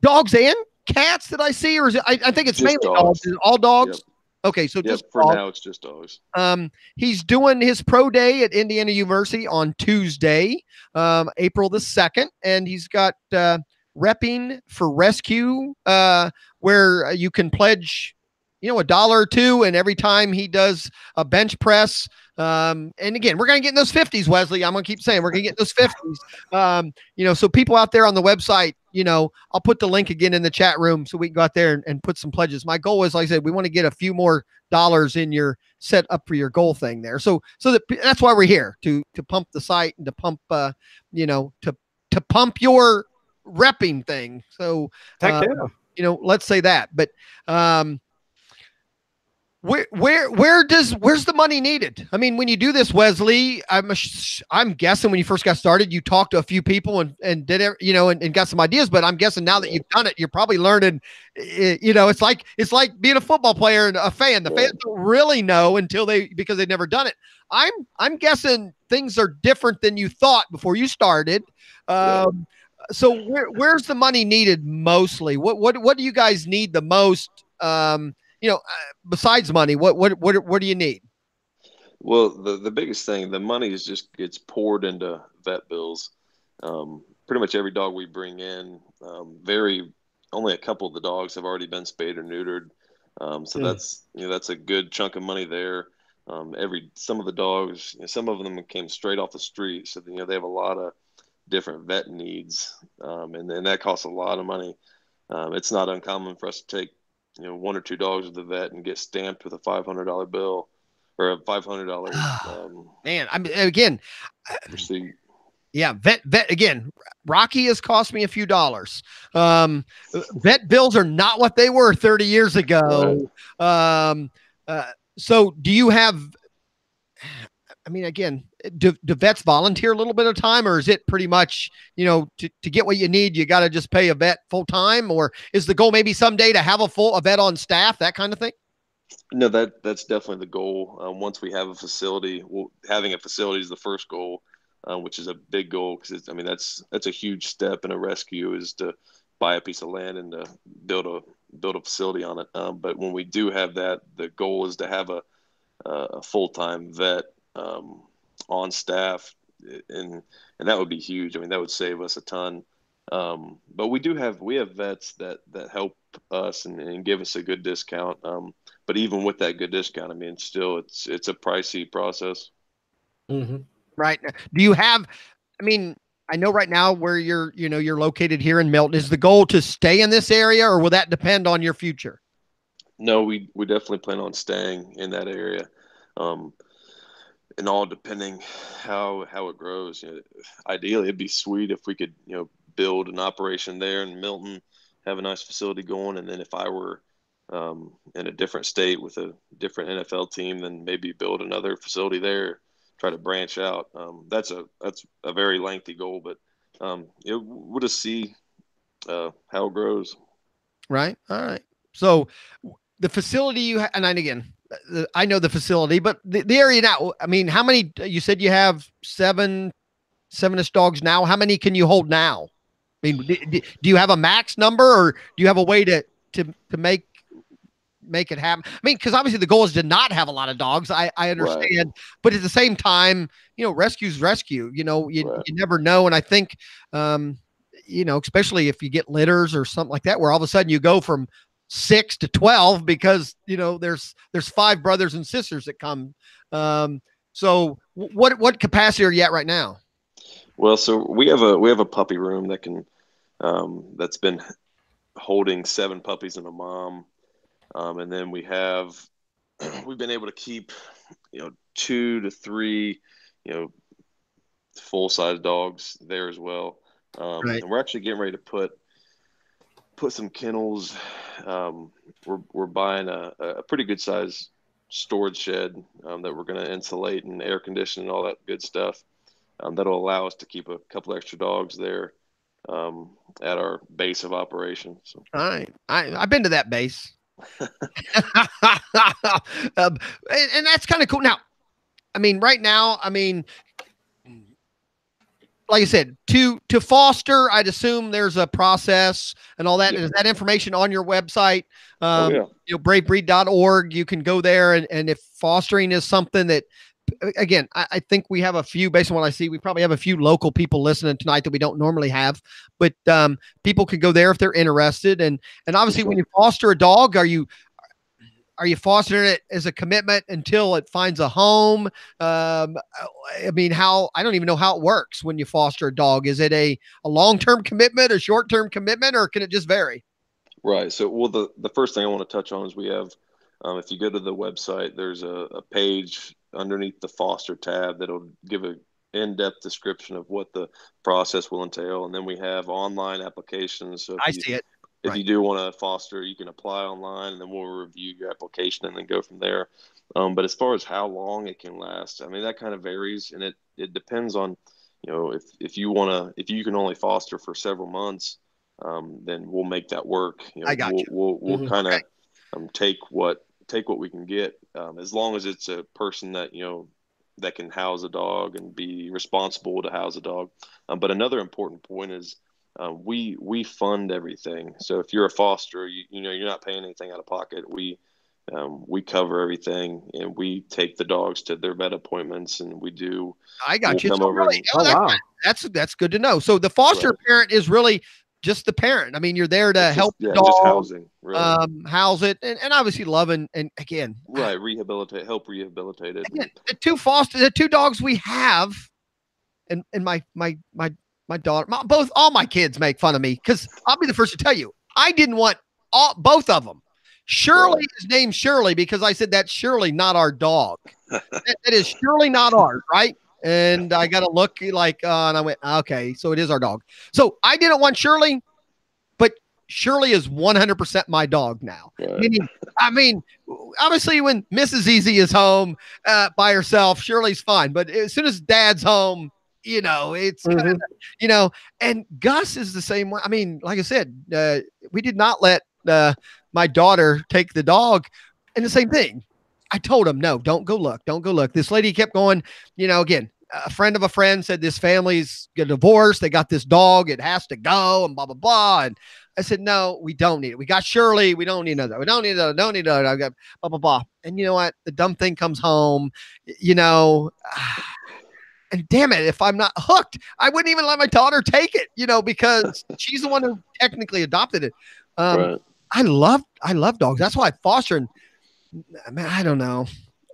dogs and cats that I see, or is it, I think it's just mainly dogs. Is it all dogs? Yep. Okay, so just for now it's just dogs. He's doing his pro day at Indiana University on Tuesday, April the 2nd, and he's got repping for rescue, where you can pledge, you know, $1 or $2, and every time he does a bench press. And again, we're going to get in those 50s, Wesley. I'm going to keep saying we're going to get in those 50s. You know, so people out there on the website, you know, I'll put the link again in the chat room so we can go out there and put some pledges. My goal is, like I said, we want to get a few more dollars in your set up for your goal thing there. So that's why we're here, to pump the site and to pump, you know, to pump your repping thing. So, you know, let's say that, but, where's the money needed? I mean, when you do this, Wesley, I'm guessing when you first got started, you talked to a few people and did, you know, and got some ideas, but I'm guessing now that you've done it, you're probably learning, you know, it's like being a football player and a fan. The fans don't really know because they've never done it. I'm guessing things are different than you thought before you started. So where's the money needed mostly? What do you guys need the most? You know, besides money, what do you need? Well, the biggest thing, the money gets poured into vet bills. Pretty much every dog we bring in, only a couple of the dogs have already been spayed or neutered. So that's a good chunk of money there. Some of the dogs, some of them came straight off the street, so they have a lot of different vet needs, and that costs a lot of money. it's not uncommon for us to take, one or two dogs to the vet and get stamped with a $500 bill or a $500 man. I mean, again, receipt. Yeah, vet again. Rocky has cost me a few dollars. Vet bills are not what they were 30 years ago. Right. So do you have? I mean, again, do vets volunteer a little bit of time, or is it pretty much, to get what you need, you got to just pay a vet full time, or is the goal maybe someday to have a vet on staff, that kind of thing? No, that's definitely the goal. Once we have a facility, having a facility is the first goal. Which is a big goal because that's a huge step in a rescue, is to buy a piece of land and to build a facility on it. But when we do have that, the goal is to have a full-time vet on staff, and that would be huge. I mean, that would save us a ton. But we have vets that help us and give us a good discount. But even with that good discount, I mean, still it's a pricey process. Mm-hmm. Right. Do you have, I know right now where you're located here in Milton, is the goal to stay in this area, or will that depend on your future? No, we definitely plan on staying in that area. And all depending how it grows. Ideally it'd be sweet if we could, build an operation there in Milton, have a nice facility going. And then if I were in a different state with a different NFL team, then maybe build another facility there. Try to branch out. That's a very lengthy goal, but we'll just see how it grows. Right. All right. So the facility you have, and again, I know the facility, but the area now, how many, you said you have seven-ish dogs now. How many can you hold now? Do you have a max number, or do you have a way to make it happen? Because obviously the goal is to not have a lot of dogs. I understand, right. But at the same time, rescue's rescue. You never know, and I think, especially if you get litters or something like that, where all of a sudden you go from 6 to 12 because there's 5 brothers and sisters that come. So what capacity are you at right now? Well, so we have a puppy room that can that's been holding 7 puppies and a mom. And then we've been able to keep, 2 to 3, full-size dogs there as well. Right. And we're actually getting ready to put some kennels. We're buying a pretty good size storage shed that we're going to insulate and air condition and all that good stuff. That'll allow us to keep a couple extra dogs there at our base of operations. So. All right. I've been to that base. And that's kind of cool. Now, right now, like I said, to foster, I'd assume there's a process and all that. Yeah. Is that information on your website? bravebreed.org. You can go there, and if fostering is something that, again, I think we have a few, based on what I see, we probably have a few local people listening tonight that we don't normally have, but people can go there if they're interested. And obviously when you foster a dog, are you fostering it as a commitment until it finds a home? I don't even know how it works when you foster a dog. Is it a long-term commitment, a short-term commitment, or can it just vary? Right. So, the first thing I want to touch on is we have, if you go to the website, there's a page underneath the foster tab that'll give an in-depth description of what the process will entail. And then we have online applications. So see it. If you do want to foster, you can apply online, and then we'll review your application and then go from there. But as far as how long it can last, that kind of varies, and it depends on, if you can only foster for several months, then we'll make that work. I got you. We'll kind of take what we can get, as long as it's a person that that can house a dog and be responsible to house a dog. But another important point is we fund everything. So if you're a foster, you're not paying anything out of pocket. We cover everything, and we take the dogs to their vet appointments, and we do. I got you. So really, that's good to know. So the foster parent is really just the parent. You're there to help the dog, just housing, really. House it, and obviously love and again, right, help rehabilitate it. Again, the 2 dogs we have, and my daughter, all my kids make fun of me because I'll be the first to tell you, I didn't want both of them. Shirley is named Shirley because I said that's surely not our dog. that is surely not ours, right? And I got to look like, and I went, okay, so it is our dog. So I didn't want Shirley, but Shirley is 100% my dog now. Right. I mean, obviously when Mrs. Easy is home by herself, Shirley's fine. But as soon as Dad's home, it's kinda, and Gus is the same way. I mean, like I said, we did not let my daughter take the dog, and the same thing. I told him, no, don't go look. Don't go look. This lady kept going, again, a friend of a friend said this family's get divorced. They got this dog. It has to go and blah, blah, blah. And I said, no, we don't need it. We got Shirley. We don't need another. We don't need another. Don't need another. I got blah, blah, blah. And you know what? The dumb thing comes home, and damn it, if I'm not hooked, I wouldn't even let my daughter take it, because she's the one who technically adopted it. Right. I love dogs. That's why I foster. And man, I don't know.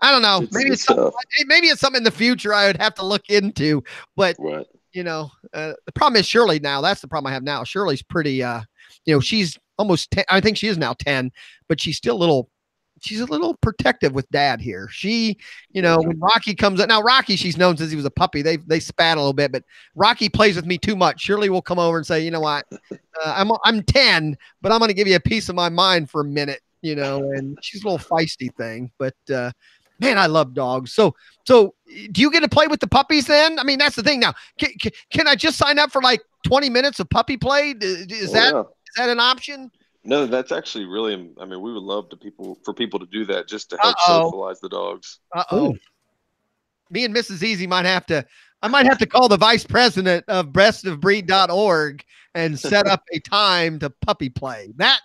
Maybe it's something in the future I would have to look into. But the problem is Shirley now. That's the problem I have now. Shirley's pretty. She's almost 10. I think she is now 10, but she's still a little. She's a little protective with Dad here. She, when Rocky comes up now, Rocky, she's known since he was a puppy. They spat a little bit, but Rocky plays with me too much. Shirley will come over and say, you know what, I'm 10, but I'm going to give you a piece of my mind for a minute, and she's a little feisty thing, but, man, I love dogs. So do you get to play with the puppies then? I mean, that's the thing now. Can I just sign up for like 20 minutes of puppy play? Is that an option? No, that's actually really. I mean, we would love for people to do that just to help socialize the dogs. Me and Mrs. Easy might have to call the vice president of bestofbreed.org and set up a time to puppy play. That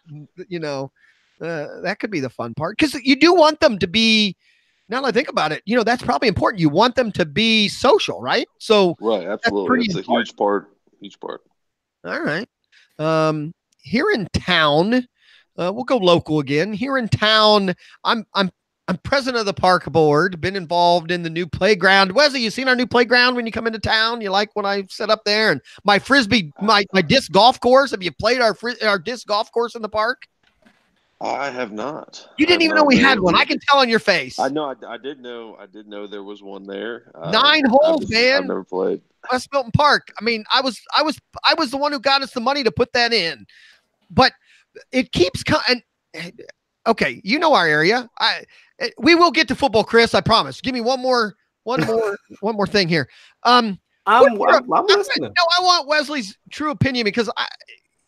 that could be the fun part, because you do want them to be. Now that I think about it, that's probably important. You want them to be social, right? So right, absolutely, it's a huge part. All right. Here in town, we'll go local again. Here in town, I'm president of the park board. Been involved in the new playground. Wesley, you seen our new playground when you come into town? You like what I set up there? And my frisbee, my disc golf course. Have you played our disc golf course in the park? I have not. You didn't even know we had one. I can tell on your face. I know. I did know there was one there. 9 holes, man. I've never played West Milton Park. I mean, I was the one who got us the money to put that in. But it keeps coming. Okay, our area. We will get to football, Chris. I promise. Give me one more thing here. I'm listening. No, I want Wesley's true opinion, because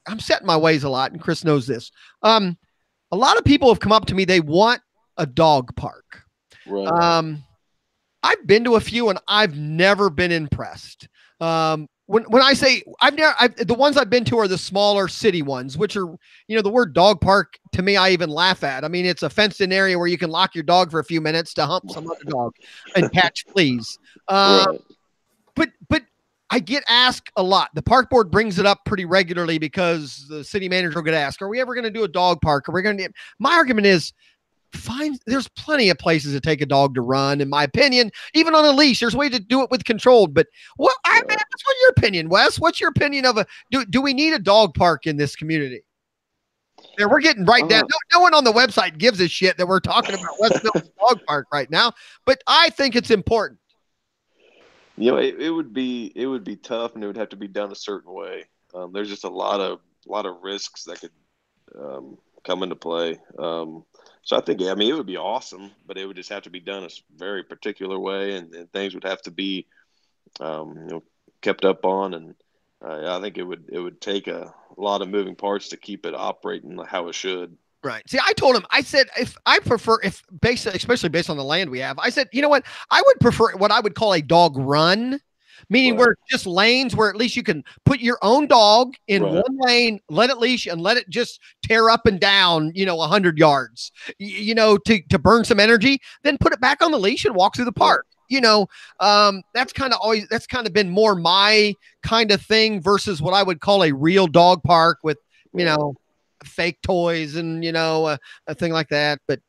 I'm set in my ways a lot, and Chris knows this. A lot of people have come up to me. They want a dog park. Right. I've been to a few, and I've never been impressed. When I say the ones I've been to are the smaller city ones, which are, the word dog park to me, I even laugh at. I mean, it's a fenced in area where you can lock your dog for a few minutes to hump some other dog and catch fleas. Right. But I get asked a lot. The park board brings it up pretty regularly because the city manager will get asked, are we ever going to do a dog park? My argument is, fine. There's plenty of places to take a dog to run, in my opinion. Even on a leash, there's a way to do it with controlled. But what's your opinion, Wes? What's your opinion of do we need a dog park in this community? Yeah, we're getting right down. No one on the website gives a shit that we're talking about West Milton Dog Park right now, but I think it's important. It would be tough, and it would have to be done a certain way. There's just a lot of risks that could come into play. So I think, it would be awesome, but it would just have to be done a very particular way, and things would have to be, kept up on. And I think it would take a lot of moving parts to keep it operating how it should. Right. See, I told him, I said, especially based on the land we have, I said, you know what? I would prefer what I would call a dog run, meaning where just lanes where at least you can put your own dog in one lane, let it leash, and let it just tear up and down, 100 yards, to burn some energy, then put it back on the leash and walk through the park. That's kind of been more my kind of thing versus what I would call a real dog park with, fake toys and, a thing like that. But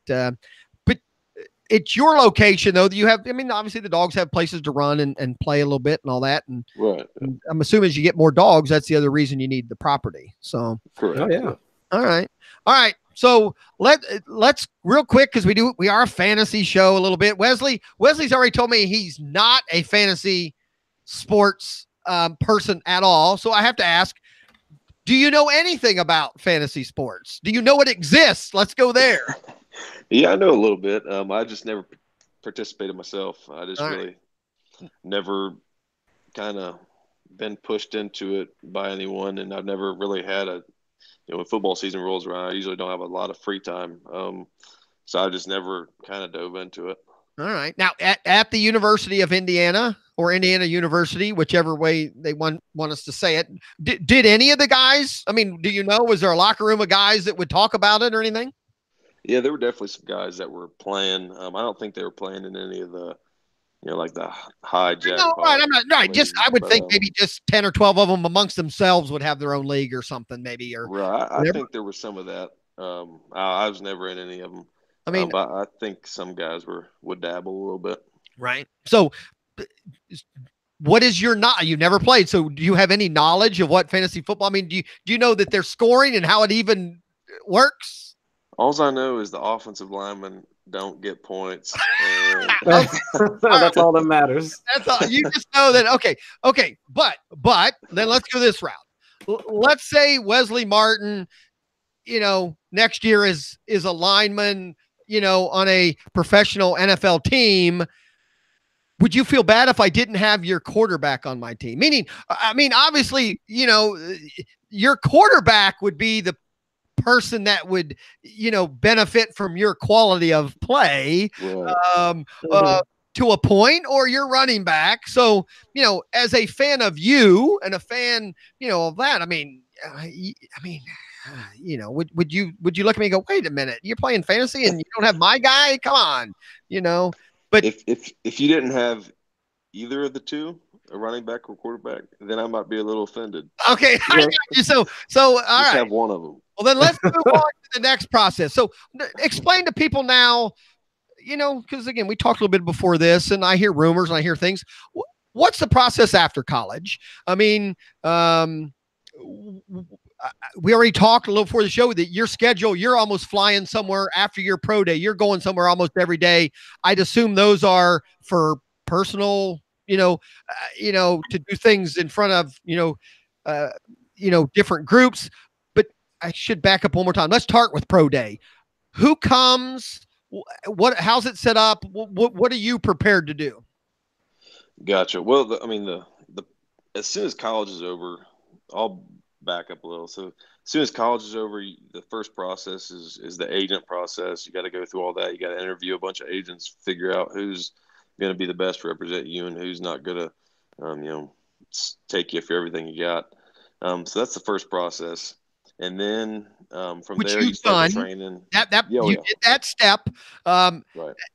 it's your location though that you have. Obviously the dogs have places to run and play a little bit and all that. And, and I'm assuming as you get more dogs, that's the other reason you need the property. So, correct. Oh yeah. All right. All right. So let's real quick, because we are a fantasy show a little bit. Wesley's already told me he's not a fantasy sports person at all. So I have to ask, do you know anything about fantasy sports? Do you know it exists? Let's go there. Yeah, I know a little bit. I just never participated myself. I just All really never kind of been pushed into it by anyone, and I've never really had a, when football season rolls around, I usually don't have a lot of free time. So I just never kind of dove into it. All right. Now, at the University of Indiana or Indiana University, whichever way they want us to say it, did any of the guys, I mean, do you know, was there a locker room of guys that would talk about it or anything? Yeah, there were definitely some guys that were playing. I don't think they were playing in any of the, like the high jackpot. No, right. I'm not right. Leagues, I would think maybe just 10 or 12 of them amongst themselves would have their own league or something, maybe. Or right. I think there was some of that. I was never in any of them. I mean, but I think some guys would dabble a little bit. Right. So, what is your not? You never played, so do you have any knowledge of what fantasy football? I mean, do you know that they're scoring and how it even works? All I know is the offensive linemen don't get points. That's all that matters. That's all. You just know that. Okay. But then let's go this route. Let's say Wesley Martin, next year is a lineman, on a professional NFL team. Would you feel bad if I didn't have your quarterback on my team? Meaning, I mean, obviously, your quarterback would be the person that would, benefit from your quality of play to a point, or your running back. So, as a fan of you and a fan, of that, would you look at me and go, wait a minute, you're playing fantasy and you don't have my guy? Come on, But if you didn't have either of the two, a running back or quarterback, then I might be a little offended. Okay, I got you. So all right, have one of them. Well, then let's move on to the next process. So explain to people now, because again, we talked a little bit before this, and I hear rumors and I hear things. What's the process after college? I mean, we already talked a little before the show that your schedule, you're almost flying somewhere after your pro day. You're going somewhere almost every day. I'd assume those are for personal, to do things in front of, different groups. But I should back up one more time. Let's start with pro day. Who comes? How's it set up? What are you prepared to do? Gotcha. Well, as soon as college is over, I'll back up a little. So as soon as college is over, the first process is the agent process. You got to go through all that. You got to interview a bunch of agents, figure out who's going to be the best to represent you and who's not going to, take you for everything you got. So that's the first process. And then from which there, you start training. You did that step. Right.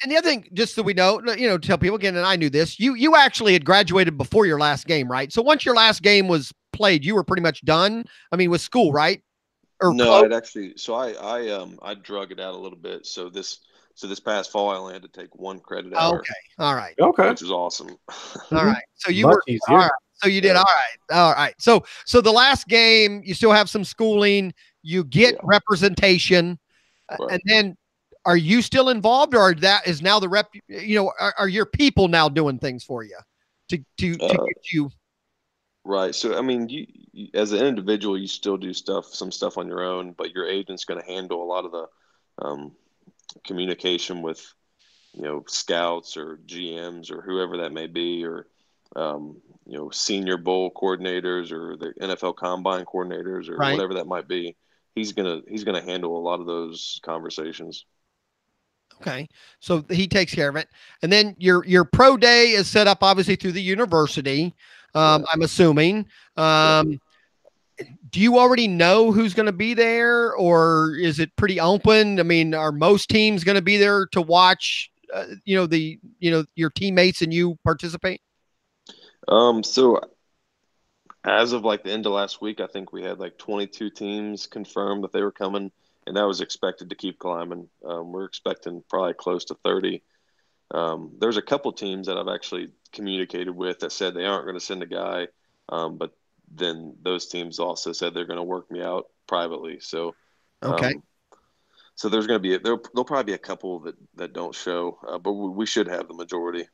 And the other thing, just so we know, tell people again, and I knew this, you actually had graduated before your last game, right? So once your last game was played, you were pretty much done. I mean, with school, right? Or no, I'd actually. So I drug it out a little bit. So this past fall, I only had to take one credit hour. Okay. All right. Okay. Which is awesome. All right. So you Much were easier. all right. So you did all right. So the last game, you still have some schooling. You get representation, right. And then are you still involved, or that is now the rep? Are your people now doing things for you to get you? Right. So I mean, you as an individual, you still do some stuff on your own, but your agent's going to handle a lot of the communication with scouts or GMs or whoever that may be, or Senior Bowl coordinators or the NFL Combine coordinators or whatever that might be. He's gonna handle a lot of those conversations. Okay, so he takes care of it, and then your pro day is set up obviously through the university. I'm assuming. Do you already know who's going to be there, or is it pretty open? I mean, are most teams going to be there to watch? Your teammates and you participate? So as of like the end of last week, I think we had like 22 teams confirmed that they were coming, and that was expected to keep climbing. We're expecting probably close to 30. There's a couple teams that I've actually communicated with that said they aren't going to send a guy, but then those teams also said they're going to work me out privately. So Okay. So there's going to be there'll probably be a couple that don't show, but we should have the majority.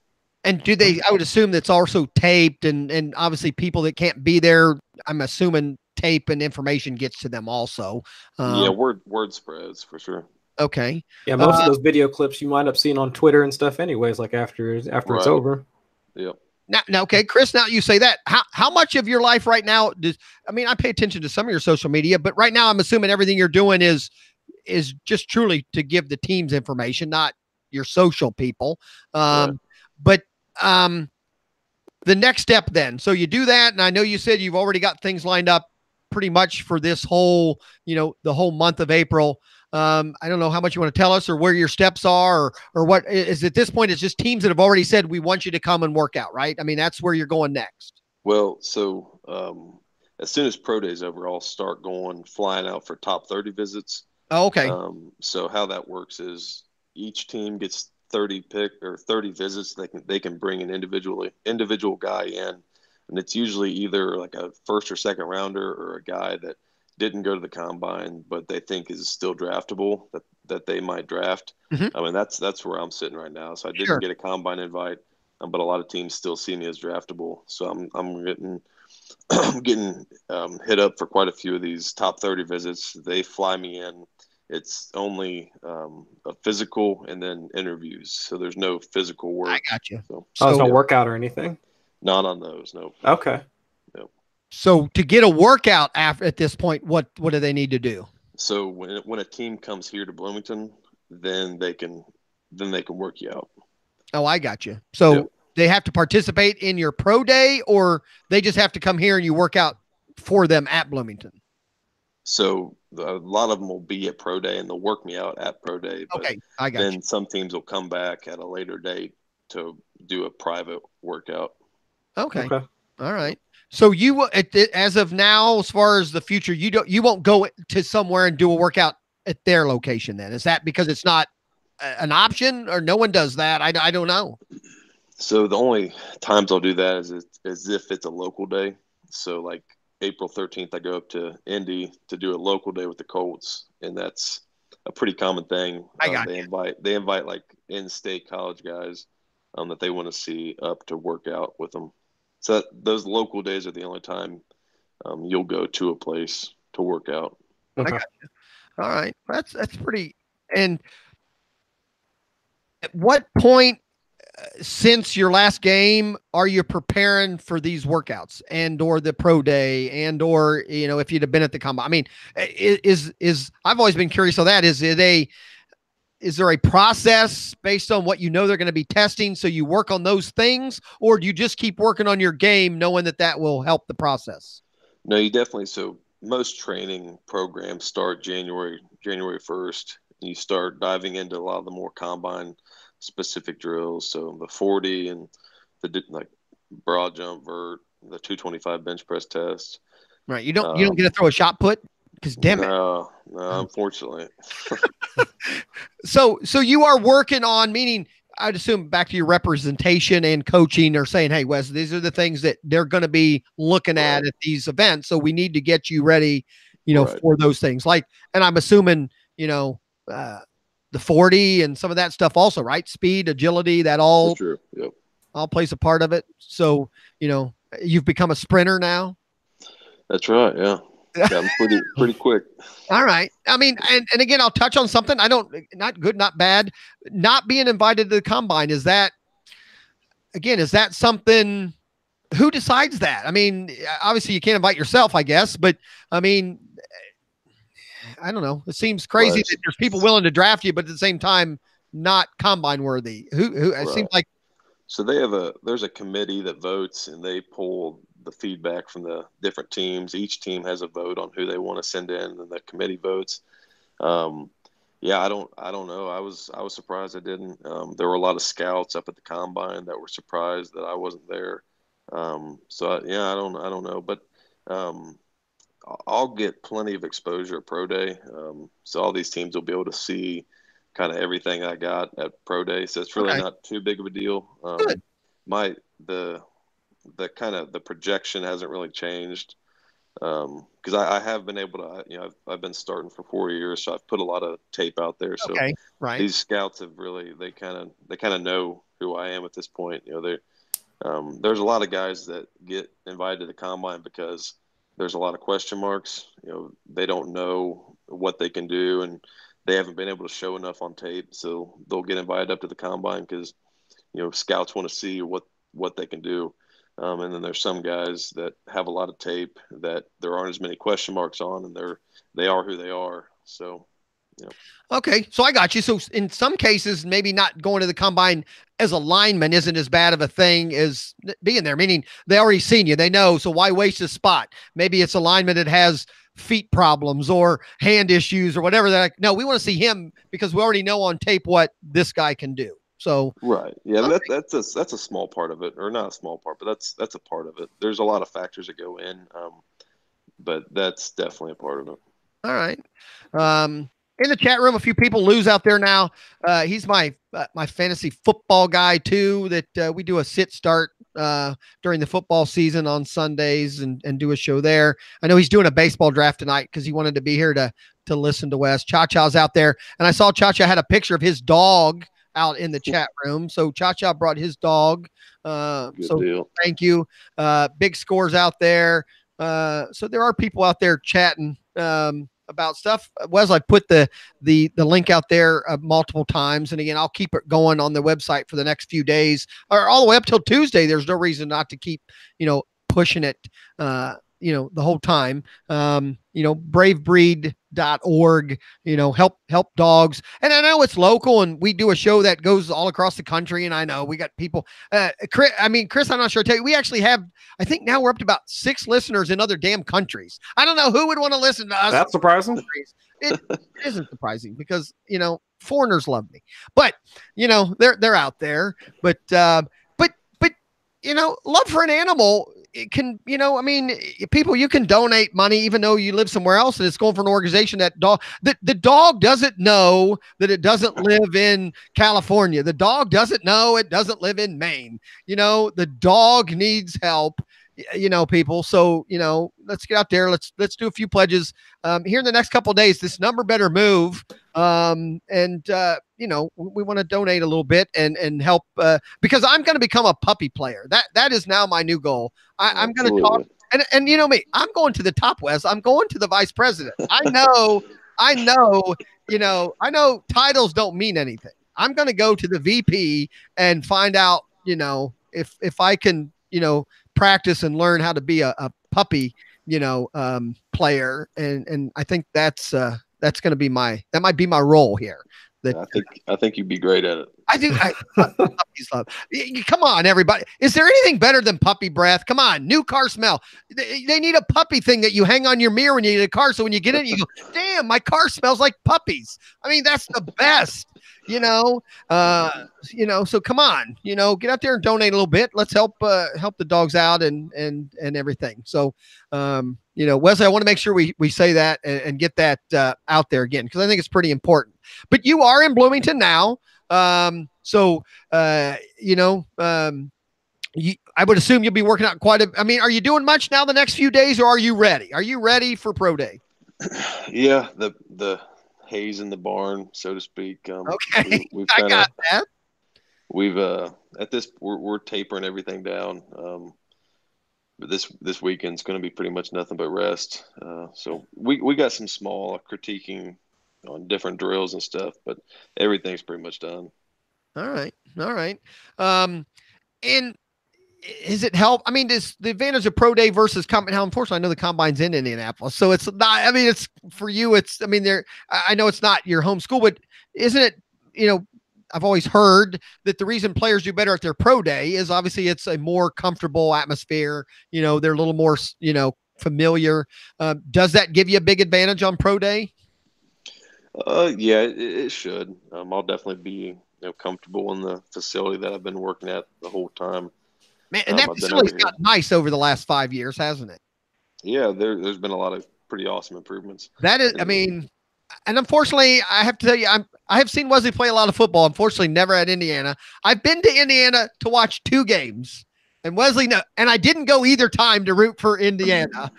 And do they? I would assume that's also taped, and obviously people that can't be there, I'm assuming tape and information gets to them also. Yeah, word spreads for sure. Okay. Yeah, most of those video clips you wind up seeing on Twitter and stuff, anyways. Like after it's over. Yep. Now, okay, Chris. Now you say that. How much of your life right now I pay attention to some of your social media, but right now I'm assuming everything you're doing is just truly to give the teams information, not your social people. But the next step then. So you do that, and I know you said you've already got things lined up pretty much for this whole, the whole month of April. I don't know how much you want to tell us or where your steps are or what is at this point. It's just teams that have already said, we want you to come and work out, right? I mean, that's where you're going next. Well, so as soon as Pro Day's over, I'll start flying out for top 30 visits. Oh, okay. So how that works is each team gets 30 visits. They can bring an individual guy in, and it's usually either like a first or second rounder or a guy that didn't go to the combine but they think is still draftable that they might draft. Mm-hmm. I mean that's where I'm sitting right now. So I didn't get a combine invite, but a lot of teams still see me as draftable. So I'm getting hit up for quite a few of these top 30 visits. They fly me in. It's only a physical and then interviews. So there's no physical work. I got you. So there's no workout or anything? Not on those, no. Okay. No. So to get a workout at this point, what do they need to do? So when a team comes here to Bloomington, then they can work you out. Oh, I got you. So they have to participate in your pro day, or they just have to come here and you work out for them at Bloomington? So a lot of them will be at pro day and they'll work me out at pro day. But okay, I got you. Then some teams will come back at a later date to do a private workout. Okay. All right. So you, as of now, as far as the future, you won't go to somewhere and do a workout at their location then? Is that because it's not an option or no one does that? I don't know. So the only times I'll do that is if it's a local day. So like April 13th, I go up to Indy to do a local day with the Colts, and that's a pretty common thing. They invite like in-state college guys that they want to see up to work out with them. So those local days are the only time you'll go to a place to work out. Okay. I got you. All right, that's pretty. And at what point since your last game are you preparing for these workouts and or the pro day and or if you'd have been at the combine? I mean, is I've always been curious on that. Is there a process based on what they're going to be testing, so you work on those things, or do you just keep working on your game knowing that will help the process? No, you definitely. So most training programs start January 1st. And you start diving into a lot of the more combine specific drills. So the 40 and the like broad jump, vert, the 225 bench press test. Right. You don't get to throw a shot put because damn it. No, unfortunately. So you are working on, meaning I'd assume back to your representation and coaching, or saying, hey, Wes, these are the things that they're going to be looking at these events. So we need to get you ready, for those things. Like, and I'm assuming, the 40 and some of that stuff also, right? Speed, agility, that all, all plays a part of it. So, you've become a sprinter now. That's right. Yeah. I'm pretty quick. All right. I mean, and again, I'll touch on something. Not good, not bad. Not being invited to the combine. Is that something, who decides that? I mean, obviously you can't invite yourself, I guess, but I mean, I don't know. It seems crazy that there's people willing to draft you, but at the same time, not combine worthy. Who it seems like. So there's a committee that votes, and they pull the feedback from the different teams. Each team has a vote on who they want to send in, and the committee votes. I don't know. I was surprised I didn't. There were a lot of scouts up at the combine that were surprised that I wasn't there. I don't know, but I'll get plenty of exposure at Pro Day. So all these teams will be able to see kind of everything I got at Pro Day. So it's really not too big of a deal. The kind of the projection hasn't really changed. because I have been able to, I've been starting for 4 years, so I've put a lot of tape out there. So okay, right. These scouts have really, they kind of know who I am at this point. There's a lot of guys that get invited to the combine because there's a lot of question marks. They don't know what they can do, and they haven't been able to show enough on tape. So they'll get invited up to the combine because, scouts want to see what they can do. And then there's some guys that have a lot of tape that there aren't as many question marks on, and they are who they are. So, Okay, so I got you. So in some cases, maybe not going to the combine as a lineman isn't as bad of a thing as being there, meaning they already seen you. They know, so why waste a spot? Maybe it's a lineman that has feet problems or hand issues or whatever. They're like, no, we want to see him because we already know on tape what this guy can do. So right, yeah, okay. that's a small part of it, or not a small part, but that's a part of it. There's a lot of factors that go in, but that's definitely a part of it. All right. In the chat room, a few people. Lou's out there now. He's my fantasy football guy too. That we do a sit start during the football season on Sundays and do a show there. I know he's doing a baseball draft tonight because he wanted to be here to listen to Wes. Cha-Cha's out there, and I saw Cha-Cha had a picture of his dog out in the chat room. So Cha-Cha brought his dog. Good so deal. Thank you. Big scores out there. So there are people out there chatting about stuff. Wesley, I put the link out there multiple times, and again, I'll keep it going on the website for the next few days, or all the way up till Tuesday. There's no reason not to keep pushing it the whole time. bravebreed.org, help dogs. And I know it's local, and we do a show that goes all across the country, and I know we got people Chris, I'm not sure. I tell you, we actually have, I think now we're up to about 6 listeners in other damn countries. I don't know who would want to listen to us. That's surprising. It isn't surprising because foreigners love me, but they're out there. But love for an animal, it can, people, you can donate money even though you live somewhere else and it's going for an organization that the dog doesn't know that it doesn't live in California. The dog doesn't know it doesn't live in Maine. The dog needs help, people. So, let's get out there. Let's do a few pledges here in the next couple of days. This number better move. We want to donate a little bit and help because I'm going to become a puppy player. That is now my new goal. I'm going to talk and me, I'm going to the top, Wes. I'm going to the vice president. I know titles don't mean anything. I'm going to go to the VP and find out, if I can, practice and learn how to be a puppy, player. And I think that's going to be that might be my role here. I think you'd be great at it. I do. Puppies love. Come on, everybody. Is there anything better than puppy breath? Come on, new car smell. They need a puppy thing that you hang on your mirror when you get a car. So when you get in, you go, damn, my car smells like puppies. I mean, that's the best. So come on, get out there and donate a little bit. Let's help the dogs out and everything. So, Wesley, I want to make sure we say that and get that out there again, because I think it's pretty important. But you are in Bloomington now. I would assume you'll be working out are you doing much now the next few days, or are you ready? Are you ready for pro day? Yeah. The haze in the barn, so to speak. Okay. I got that. We've, we're tapering everything down. But this weekend's going to be pretty much nothing but rest. So we got some small critiquing on different drills and stuff, but everything's pretty much done. All right. And is it help? I mean, does the advantage of pro day versus combine? Now, unfortunately, I know the combine's in Indianapolis, so it's not. It's for you. I know it's not your home school, but isn't it? I've always heard that the reason players do better at their pro day is obviously it's a more comfortable atmosphere. They're a little more, familiar. Does that give you a big advantage on pro day? Yeah, it should. I'll definitely be comfortable in the facility that I've been working at the whole time. Man, and that facility's got nice over the last 5 years, hasn't it? Yeah, there's been a lot of pretty awesome improvements. That is, and unfortunately, I have to tell you, I have seen Wesley play a lot of football. Unfortunately, never at Indiana. I've been to Indiana to watch 2 games, And Wesley, no, and I didn't go either time to root for Indiana.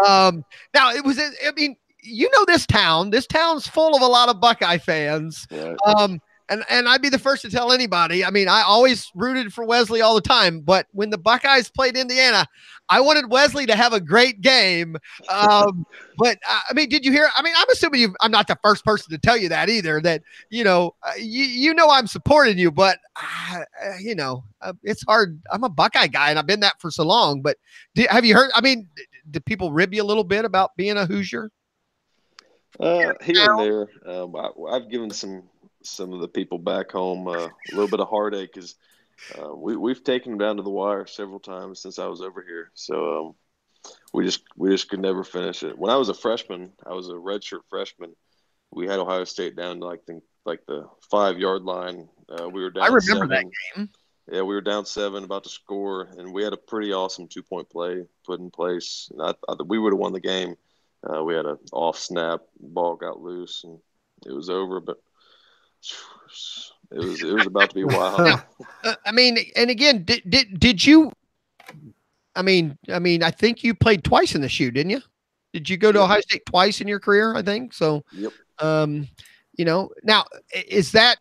Now it was, I mean, you know, this town's full of a lot of Buckeye fans. Right. And I'd be the first to tell anybody. I mean, I always rooted for Wesley all the time, but when the Buckeyes played Indiana, I wanted Wesley to have a great game. But I mean, did you hear? I mean, I'm assuming I'm not the first person to tell you that either. That you know, I'm supporting you, but it's hard. I'm a Buckeye guy, and I've been that for so long. But have you heard? I mean, did people rib you a little bit about being a Hoosier? Here and there. I've given some of the people back home a little bit of heartache because we've taken them down to the wire several times since I was over here. So we just could never finish it. When I was a freshman, I was a redshirt freshman. We had Ohio State down to like the 5-yard line. We were down. I remember 7. that game. Yeah, we were down 7, about to score, and we had a pretty awesome 2-point play put in place. And I thought we would have won the game. We had an off snap, ball got loose, and it was over. But it was about to be wild. I mean, and again, did you? I mean, I think you played twice in the shoe, didn't you? Did you go to Ohio State twice in your career? I think so. Yep. Now is that?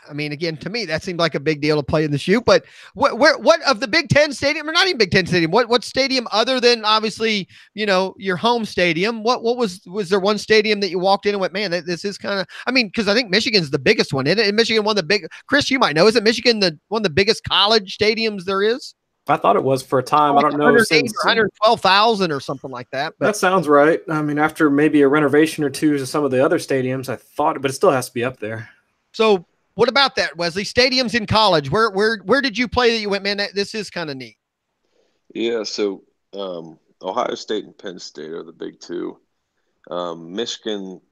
I mean, again, to me, that seemed like a big deal to play in the shoe. But what of the Big Ten stadium, or not even Big Ten stadium? What stadium other than obviously your home stadium? What was there one stadium that you walked in and went, man, this is kind of? I mean, because I think Michigan's the biggest one, isn't it? And Michigan, one of the big. Chris, you might know, isn't Michigan one of the biggest college stadiums there is? I thought it was for a time. I don't know, since 112,000 or something like that. But that sounds right. I mean, after maybe a renovation or two to some of the other stadiums, I thought, but it still has to be up there. So. What about that, Wesley? Stadiums in college. Where did you play that you went, man, this is kind of neat? Yeah, so Ohio State and Penn State are the big two. Michigan,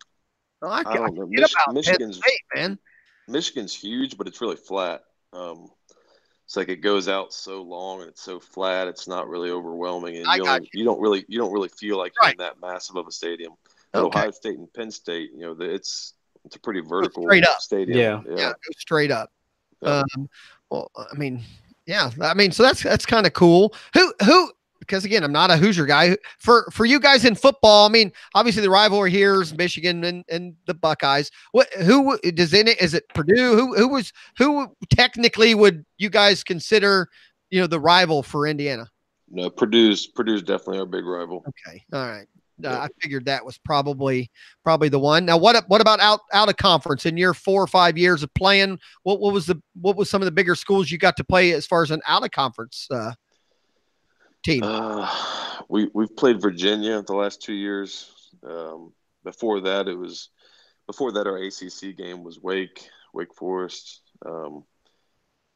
I don't know. Michigan's State, man. Michigan's huge, but it's really flat. It's like it goes out so long and it's so flat. It's not really overwhelming, and you don't really feel like you're in that massive of a stadium. But Ohio State and Penn State, it's a pretty vertical stadium. Yeah, go straight up. Yeah. Well, I mean, yeah. I mean, so that's kind of cool. Who? Because again, I'm not a Hoosier guy. For you guys in football, I mean, obviously the rivalry here is Michigan and the Buckeyes. Is it Purdue? Who technically would you guys consider, the rival for Indiana? No, Purdue's definitely our big rival. Okay, all right. I figured that was probably the one. Now, what about out of conference in your 4 or 5 years of playing? What was some of the bigger schools you got to play as far as an out of conference team? We've played Virginia the last 2 years. Before that, our ACC game was Wake Forest.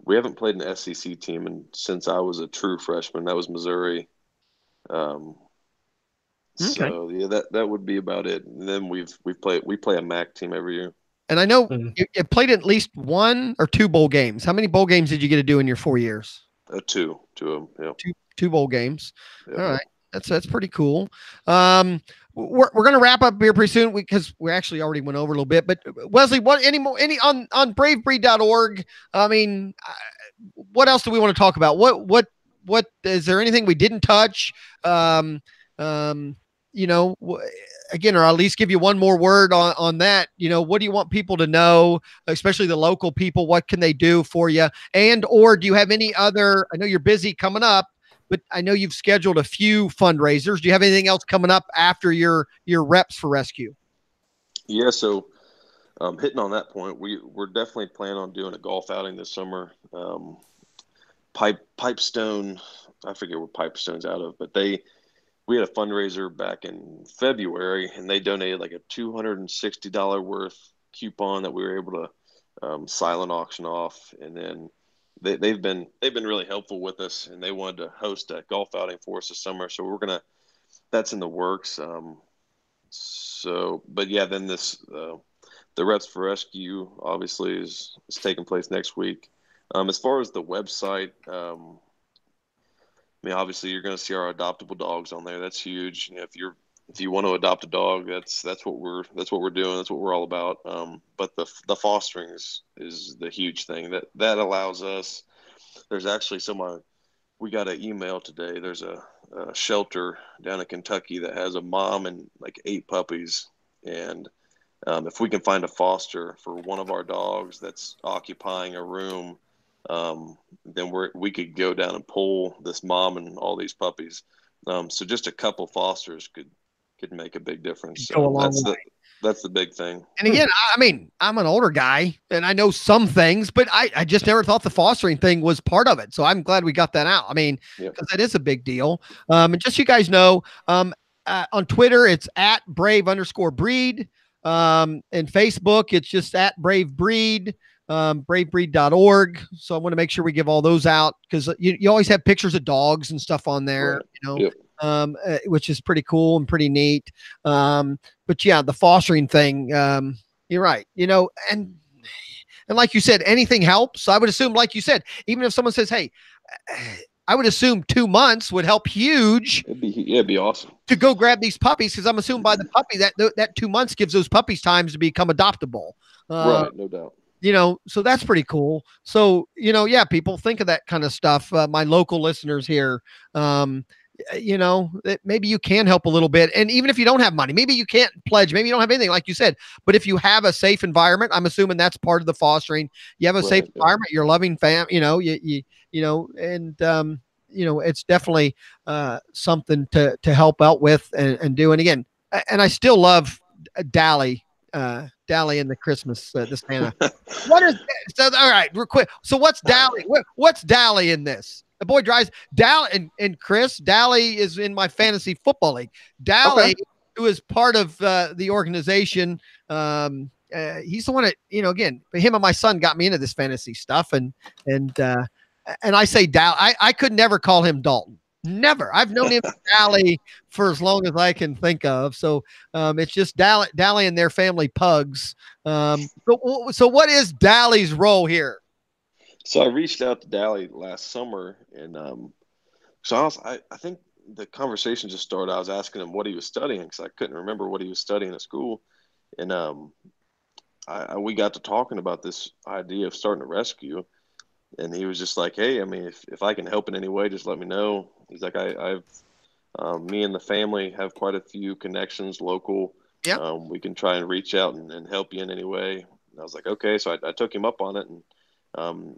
We haven't played an SEC team since I was a true freshman. That was Missouri. Okay. So yeah, that would be about it. And then we play a MAC team every year. And I know you played at least 1 or 2 bowl games. How many bowl games did you get to do in your 4 years? 2 of them. Yeah. Two bowl games. Yep. All right, that's pretty cool. We're gonna wrap up here pretty soon because we actually already went over a little bit. But Wesley, on bravebreed.org? I mean, what else do we want to talk about? What is there anything we didn't touch? Again, or at least give you one more word on that. What do you want people to know, especially the local people? What can they do for you? Or do you have any other? I know you're busy coming up, but I know you've scheduled a few fundraisers. Do you have anything else coming up after your reps for rescue? Yeah. So, hitting on that point, we're definitely planning on doing a golf outing this summer. Pipestone, I forget where Pipestone's out of, but we had a fundraiser back in February, and they donated like a $260 worth coupon that we were able to silent auction off. And then they've been really helpful with us, and they wanted to host a golf outing for us this summer. So that's in the works. But yeah, then the Reps for Rescue obviously is taking place next week. As far as the website, I mean, obviously, you're going to see our adoptable dogs on there. That's huge. If you want to adopt a dog, that's what we're doing. That's what we're all about. But the fostering is the huge thing that allows us. There's actually we got an email today. There's a shelter down in Kentucky that has a mom and like 8 puppies. And if we can find a foster for one of our dogs that's occupying a room, then we could go down and pull this mom and all these puppies. So just a couple fosters could make a big difference. So that's the big thing. And again, I mean, I'm an older guy and I know some things, but I just never thought the fostering thing was part of it. So I'm glad we got that out. I mean, because that is a big deal. And just so you guys know, on Twitter, it's at @brave_breed. And Facebook, it's just at @bravebreed, bravebreed.org. So I want to make sure we give all those out because you always have pictures of dogs and stuff on there, right. you know. Yep. Which is pretty cool and pretty neat. But yeah, the fostering thing, you're right, you know, and like you said, anything helps. I would assume, like you said, even if someone says, hey, I would assume 2 months would help huge. It'd be awesome to go grab these puppies. Cause I'm assuming by the puppy that 2 months gives those puppies times to become adoptable. Right. No doubt. You know, so that's pretty cool. So, you know, yeah, people think of that kind of stuff. My local listeners here, you know, that maybe you can help a little bit. And even if you don't have money, maybe you can't pledge, maybe you don't have anything like you said, but if you have a safe environment, I'm assuming that's part of the fostering. You have a safe environment, you're loving fam, you know, you know, and, you know, it's definitely, something to help out with and do. And again, and I still love Dally in the Christmas, the Santa. What is so? All right, real quick. So what's Dally? What's Dally in this? The boy drives Dally and Chris. Dally is in my fantasy football league. Dally, who is part of the organization. He's the one that, you know, again, him and my son got me into this fantasy stuff. And I say Dally. I could never call him Dalton. Never. I've known him Dally for as long as I can think of. So it's just Dally and their family pugs. So what is Dally's role here? So I reached out to Dally last summer, and so I think the conversation just started. I was asking him what he was studying because I couldn't remember what he was studying at school, and we got to talking about this idea of starting a rescue, and he was just like, "Hey, I mean, if I can help in any way, just let me know." He's like, "I've me and the family have quite a few connections local. Yeah, we can try and reach out and help you in any way." And I was like, "Okay," so I took him up on it and.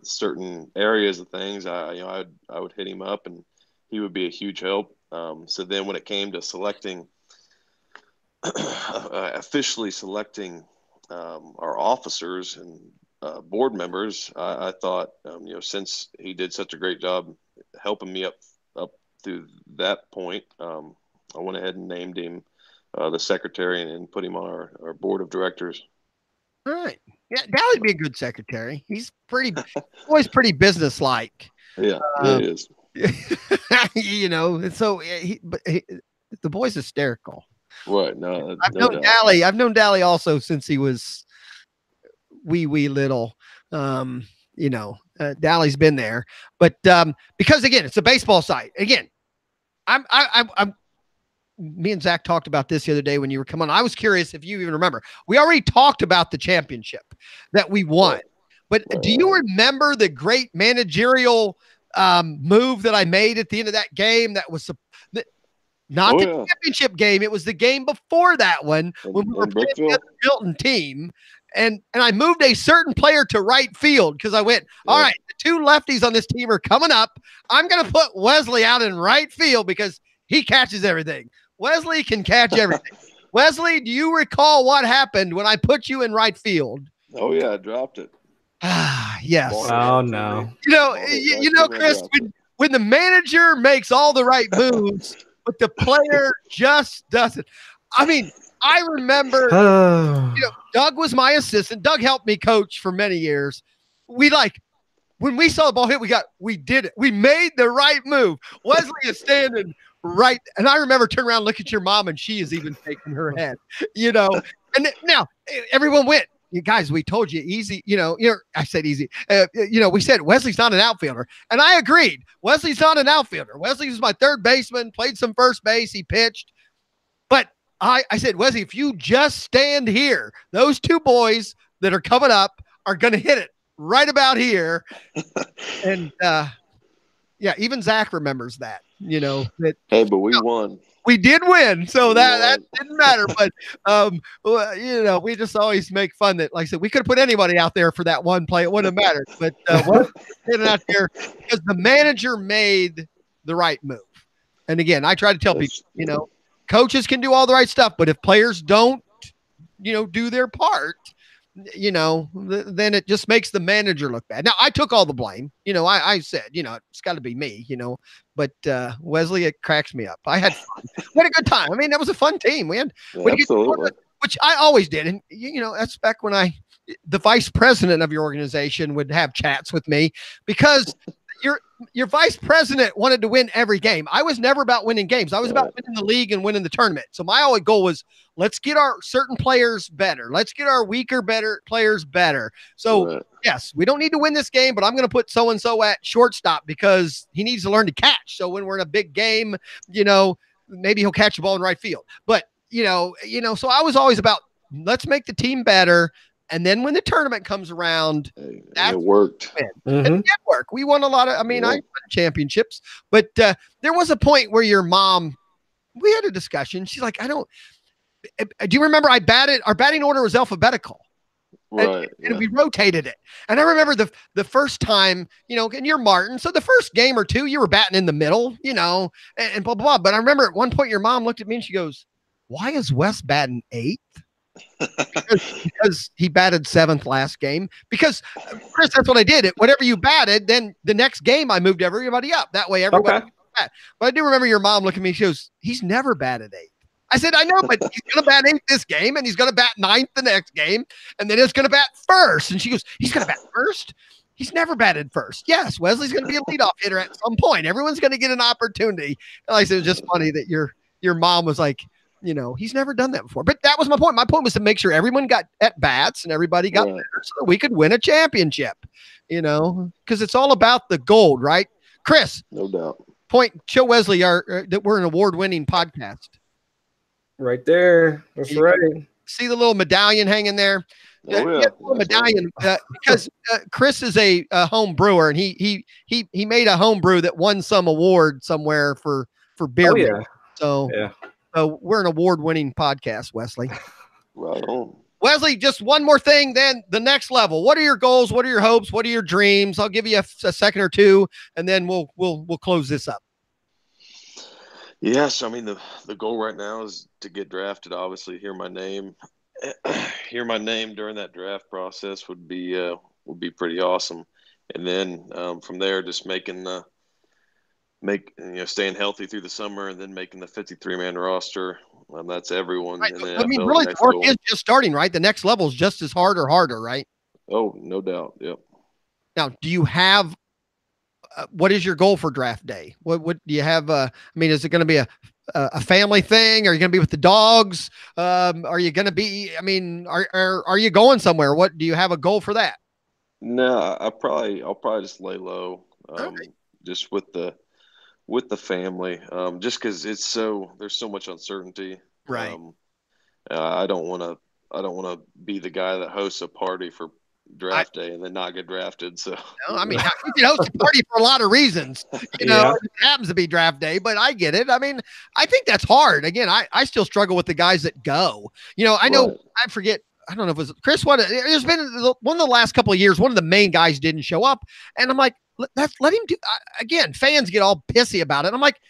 Certain areas of things, I would hit him up, and he would be a huge help. So then, when it came to selecting, officially selecting our officers and board members, I thought, you know, since he did such a great job helping me up through that point, I went ahead and named him the secretary and put him on our board of directors. All right. Yeah, Dally'd be a good secretary. He's always pretty businesslike. Yeah, he is. You know, so the boy's hysterical. Right. No, I've known Dally. I've known Dally also since he was wee little. You know, Dally's been there, but because again, it's a baseball site. Again, I'm me and Zach talked about this the other day when you were coming on. I was curious if you even remember. We already talked about the championship that we won, but do you remember the great managerial move that I made at the end of that game? That was not the championship game. It was the game before that one when we were playing the Milton team. And I moved a certain player to right field because I went, all right, the 2 lefties on this team are coming up. I'm going to put Wesley out in right field because he catches everything. Wesley can catch everything. Wesley, do you recall what happened when I put you in right field? Oh yeah, I dropped it. Yes. Oh no. You know, Chris, when the manager makes all the right moves, but the player just doesn't. I mean, I remember, you know, Doug was my assistant. Doug helped me coach for many years. When we saw the ball hit, we did it. We made the right move. Wesley is standing right. And I remember turning around, look at your mom, and she is even shaking her head, you know. And now everyone went, you guys, we told you easy, I said easy. We said Wesley's not an outfielder. And I agreed. Wesley's not an outfielder. Wesley was my third baseman, played some first base. He pitched. But I said, Wesley, if you just stand here, those 2 boys that are coming up are going to hit it right about here. And Yeah, even Zach remembers that. That. Hey, but we won. We did win, so that didn't matter. But we just always make fun that, like I said, we could have put anybody out there for that one play; it wouldn't have mattered. But getting out there because the manager made the right move. And again, I try to tell people, coaches can do all the right stuff, but if players don't, do their part, then it just makes the manager look bad. Now, I took all the blame. I said, it's got to be me, but Wesley, it cracks me up. I had fun. We had a good time. I mean, that was a fun team. We had absolutely. Which I always did. And, that's back when the vice president of your organization would have chats with me because your vice president wanted to win every game. I was never about winning games. I was about winning the league and winning the tournament. So my only goal was, let's get our certain players better. Let's get our weaker, better players better. So yes, we don't need to win this game, but I'm going to put so-and-so at shortstop because he needs to learn to catch. So when we're in a big game, maybe he'll catch the ball in right field. But, so I was always about, let's make the team better. And then when the tournament comes around, it worked. And it did work. We won a lot of, I won championships, but there was a point where your mom, we had a discussion. She's like, do you remember our batting order was alphabetical. Right. And we rotated it. And I remember the first time, and you're Martin. So the first game or two, you were batting in the middle, and blah, blah, blah. But I remember at one point your mom looked at me and she goes, why is Wes batting 8th? because he batted 7th last game. Because Chris, that's what I did. Whatever you batted, then the next game I moved everybody up. That way everybody. Okay. But I do remember your mom looking at me. She goes, "He's never batted 8th." I said, "I know, but he's going to bat 8th this game, and he's going to bat 9th the next game, and then it's going to bat 1st." And she goes, "He's going to bat 1st? He's never batted 1st." Yes, Wesley's going to be a leadoff hitter at some point. Everyone's going to get an opportunity. And I said, it was just funny that your mom was like, he's never done that before. But that was my point. My point was to make sure everyone got at bats and everybody got better so that we could win a championship, because it's all about the gold, right? Chris. No doubt. Show Wesley that we're an award-winning podcast. Right there. That's right. See the little medallion hanging there? Oh, yeah. Medallion because Chris is a home brewer, and he made a home brew that won some award somewhere for beer. Oh, yeah. So we're an award-winning podcast, Wesley. Right on. Wesley, just one more thing, then the next level. What are your goals? What are your hopes? What are your dreams? I'll give you a second or two, and then we'll close this up. Yes, the goal right now is to get drafted. Obviously, hear my name during that draft process would be pretty awesome. And then from there, just staying healthy through the summer, and then making the 53-man roster. That's everyone. Right. Really, the work is just starting, right? The next level is just as hard or harder, right? Oh, no doubt. Yep. Now, do you have? What is your goal for draft day? What do you have? Is it going to be a family thing? Are you going to be with the dogs? Are you going to be? Are you going somewhere? What do you have a goal for that? No, I'll probably just lay low, just with the family, just because there's so much uncertainty. Right. I don't want to be the guy that hosts a party for draft day and then not get drafted. So you can host a party for a lot of reasons. It happens to be draft day, but I get it. I think that's hard. Again, I still struggle with the guys that go. I know. Right. I forget. I don't know if it was Chris. There's been one of the last couple of years. One of the main guys didn't show up, and I'm like, let him do. Again, fans get all pissy about it. I'm like,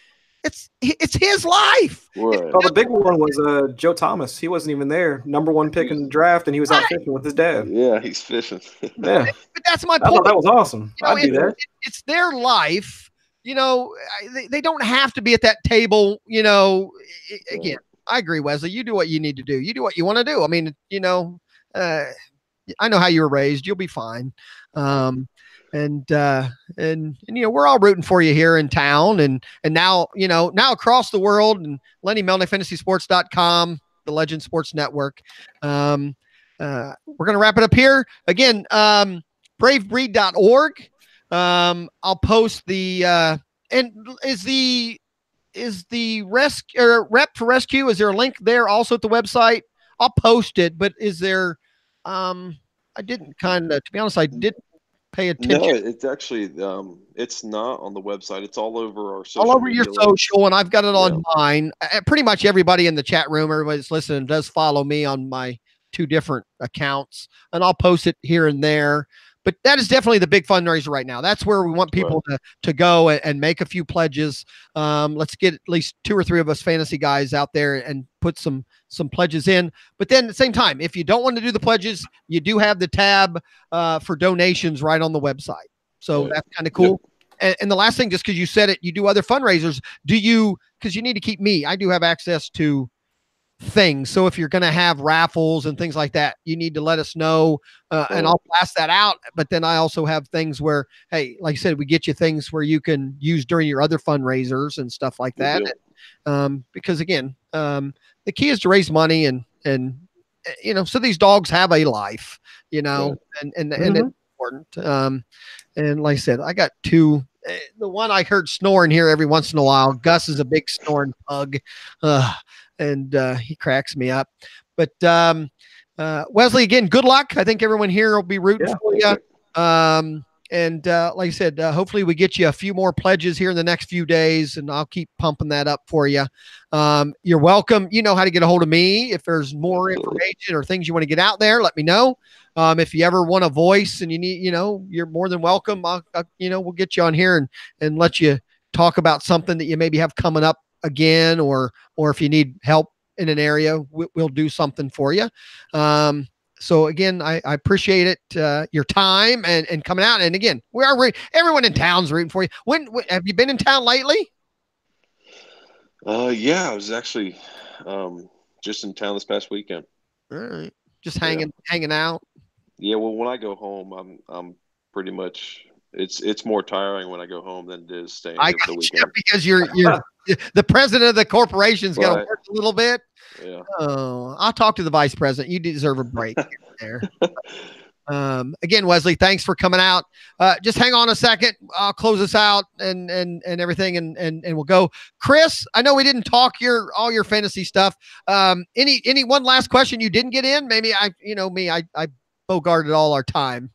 it's his life. Right. Well, the big one was Joe Thomas. He wasn't even there. Number 1 pick in the draft, and he was out fishing with his dad. Yeah, he's fishing. Yeah, but that's my point. I thought that was awesome. I'd be there. It's their life. They don't have to be at that table. Again, I agree, Wesley. You do what you need to do. You do what you want to do. I know how you were raised. You'll be fine. And we're all rooting for you here in town and now across the world, and Lenny Melnick, fantasysports.com, the Legend Sports Network. We're going to wrap it up here again. bravebreed.org. I'll post the, and is the rep for rescue, is there a link there also at the website? I'll post it, but is there, I didn't to be honest, I didn't pay attention? No, it's actually it's not on the website. It's all over our social All over your media social, and I've got it on Yeah. mine. Pretty much everybody in the chat room, everybody's listening, does follow me on my 2 different accounts, and I'll post it here and there. But that is definitely the big fundraiser right now. That's where we want people to go and make a few pledges. Let's get at least 2 or 3 of us fantasy guys out there and put some pledges in. But then at the same time, if you don't want to do the pledges, you do have the tab for donations right on the website. So that's kind of cool. Yep. And the last thing, just because you said it, you do other fundraisers. Do you, because you need to keep me, I do have access to things. So if you're going to have raffles and things like that, you need to let us know and I'll blast that out. But then I also have things where, hey, like I said, we get you things where you can use during your other fundraisers and stuff like that. Because again, the key is to raise money and, you know, so these dogs have a life, you know, and it's important. And like I said, I got 2. The one I heard snoring here every once in a while. Gus is a big snoring pug, and he cracks me up. But Wesley, again, good luck. I think everyone here will be rooting for you. And like I said, hopefully we get you a few more pledges here in the next few days, and I'll keep pumping that up for you. You're welcome. You know how to get a hold of me. If there's more information or things you want to get out there, let me know. If you ever want a voice and you need, you know, you're more than welcome. You know, we'll get you on here and let you talk about something that you maybe have coming up again, or if you need help in an area, we'll do something for you. So again, I appreciate it, your time and coming out. And again, we are everyone in town's rooting for you. When have you been in town lately? Yeah, I was actually just in town this past weekend. All right, just hanging out. Yeah, well, when I go home, I'm pretty much it's more tiring when I go home than it is staying here for the weekend. Because you're the president of the corporation's got to work a little bit. Yeah. Oh, I'll talk to the vice president. You deserve a break there. Again, Wesley, thanks for coming out. Just hang on a second. I'll close this out and everything and we'll go. Chris, I know we didn't talk all your fantasy stuff. Any one last question you didn't get in? Maybe I bogarted all our time.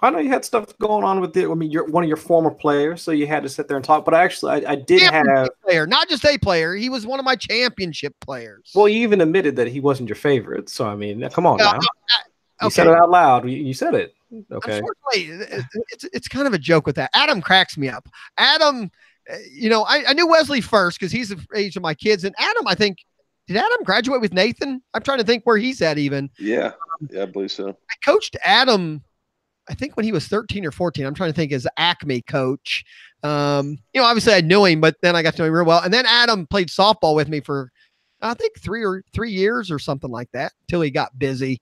I know you had stuff going on with it. I mean, you're one of your former players, so you had to sit there and talk. But I did have player, not just a player. He was one of my championship players. Well, you even admitted that he wasn't your favorite. So I mean, come on now. You said it out loud. You said it. Okay. Unfortunately, it's kind of a joke with that. Adam cracks me up. Adam, you know, I knew Wesley first because he's the age of my kids, and Adam, I think. Did Adam graduate with Nathan? I'm trying to think where he's at even. Yeah, I believe so. I coached Adam, I think when he was 13 or 14. I'm trying to think as Acme coach. You know, obviously I knew him, but then I got to know him real well. And then Adam played softball with me for, I think 3 years or something like that until he got busy.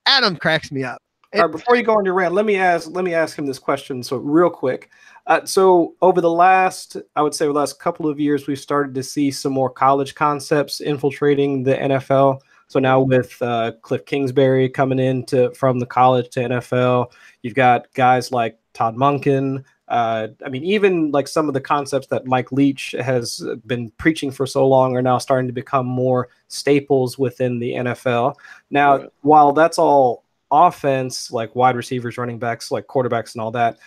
Adam cracks me up. All right, before you go on your rant, let me ask him this question. So real quick. So over the last couple of years, we've started to see some more college concepts infiltrating the NFL. So now with Cliff Kingsbury coming in from the college to NFL, you've got guys like Todd Monken. I mean, even like some of the concepts that Mike Leach has been preaching for so long are now starting to become more staples within the NFL. Now, while that's all offense, like wide receivers, running backs, like quarterbacks and all that,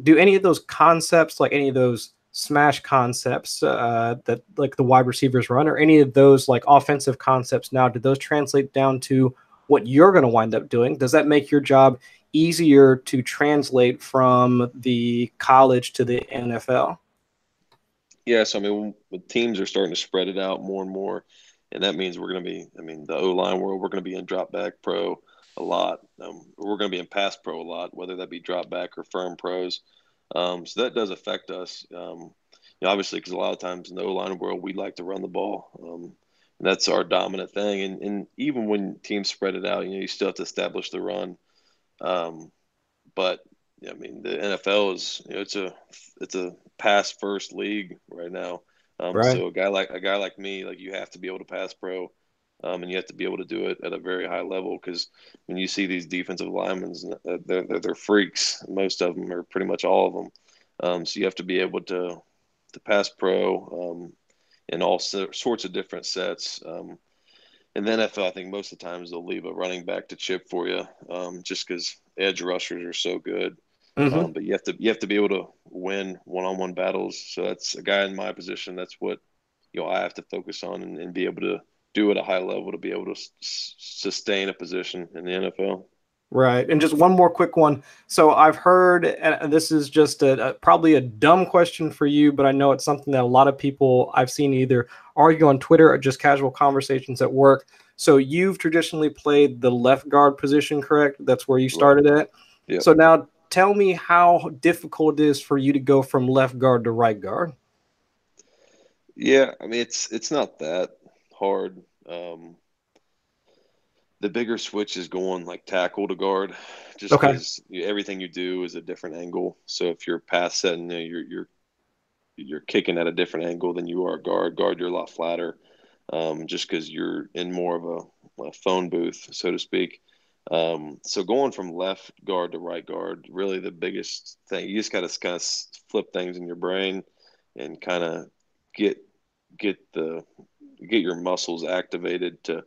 do any of those concepts, like any of those smash concepts that like the wide receivers run, or any of those like offensive concepts now, do those translate down to what you're going to wind up doing? Does that make your job easier to translate from the college to the NFL? Yes, I mean, teams are starting to spread it out more and more, and that means we're going to be, I mean, the O-line world, we're going to be in drop back pro a lot. We're going to be in pass pro a lot, whether that be drop back or firm pros. So that does affect us. You know, obviously, because a lot of times in the O-line world, we like to run the ball. And that's our dominant thing. And even when teams spread it out, you know, you still have to establish the run. But yeah, I mean, the NFL is, you know, it's a pass first league right now. So a guy like me, like, you have to be able to pass pro. And you have to be able to do it at a very high level, because when you see these defensive linemen, they're freaks. Most of them, or pretty much all of them. So you have to be able to pass pro in all sorts of different sets. In the NFL, I think most of the times they'll leave a running back to chip for you, just because edge rushers are so good. But you have to be able to win one-on-one battles. So that's a guy in my position. That's what I have to focus on and be able to do at a high level to be able to sustain a position in the NFL. Right. And just one more quick one. So I've heard, and this is just probably a dumb question for you, but I know it's something that a lot of people I've seen either argue on Twitter or just casual conversations at work. So you've traditionally played the left guard position, correct? That's where you started at? Yeah. So now tell me how difficult it is for you to go from left guard to right guard. Yeah, I mean, it's not that hard. The bigger switch is going like tackle to guard, just because everything you do is a different angle. So if you're pass setting, you're kicking at a different angle than you are guard. Guard, you're a lot flatter, just because you're in more of a phone booth, so to speak. So going from left guard to right guard, really the biggest thing, you just got to kind of flip things in your brain and kind of get your muscles activated to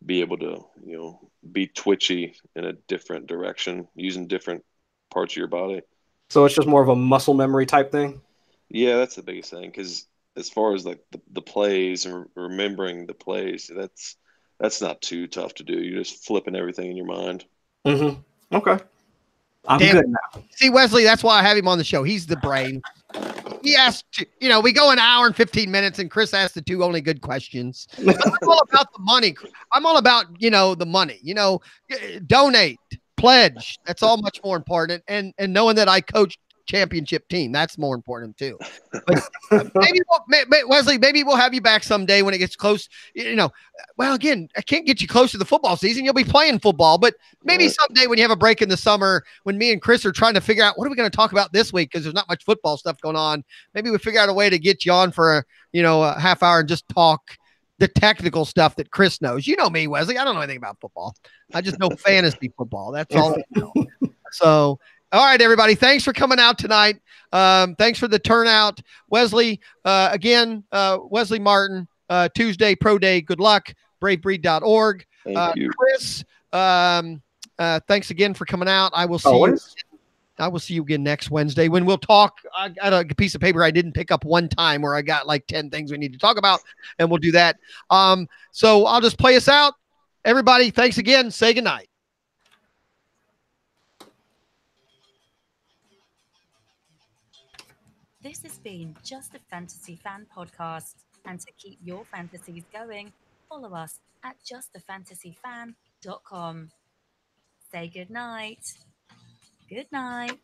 be able to, be twitchy in a different direction using different parts of your body. So it's just more of a muscle memory type thing? Yeah, that's the biggest thing. Because as far as like the plays and remembering the plays, that's not too tough to do. You're just flipping everything in your mind. Mm-hmm. Okay. I'm good now. See, Wesley, that's why I have him on the show. He's the brain. He asked, we go an hour and 15 minutes, and Chris asked the two only good questions. I'm all about the money. I'm all about, the money. Donate, pledge. That's all much more important. And knowing that I coach championship team, that's more important too. But Wesley, maybe we'll have you back someday when it gets close. Well, again, I can't get you close to the football season. You'll be playing football, but maybe someday when you have a break in the summer, when me and Chris are trying to figure out what are we going to talk about this week, because there's not much football stuff going on. Maybe we figure out a way to get you on for a half hour and just talk the technical stuff that Chris knows. You know me, Wesley. I don't know anything about football. I just know fantasy football. That's all I know. So. All right, everybody. Thanks for coming out tonight. Thanks for the turnout. Wesley, Wesley Martin, Tuesday Pro Day. Good luck. Bravebreed.org. Thank you. Chris, thanks again for coming out. I will see you. I will see you again next Wednesday when we'll talk. I got a piece of paper I didn't pick up one time where I got like 10 things we need to talk about, and we'll do that. So I'll just play us out. Everybody, thanks again. Say goodnight. This has been Just a Fantasy Fan Podcast. And to keep your fantasies going, follow us at justafantasyfan.com. Say good night. Good night.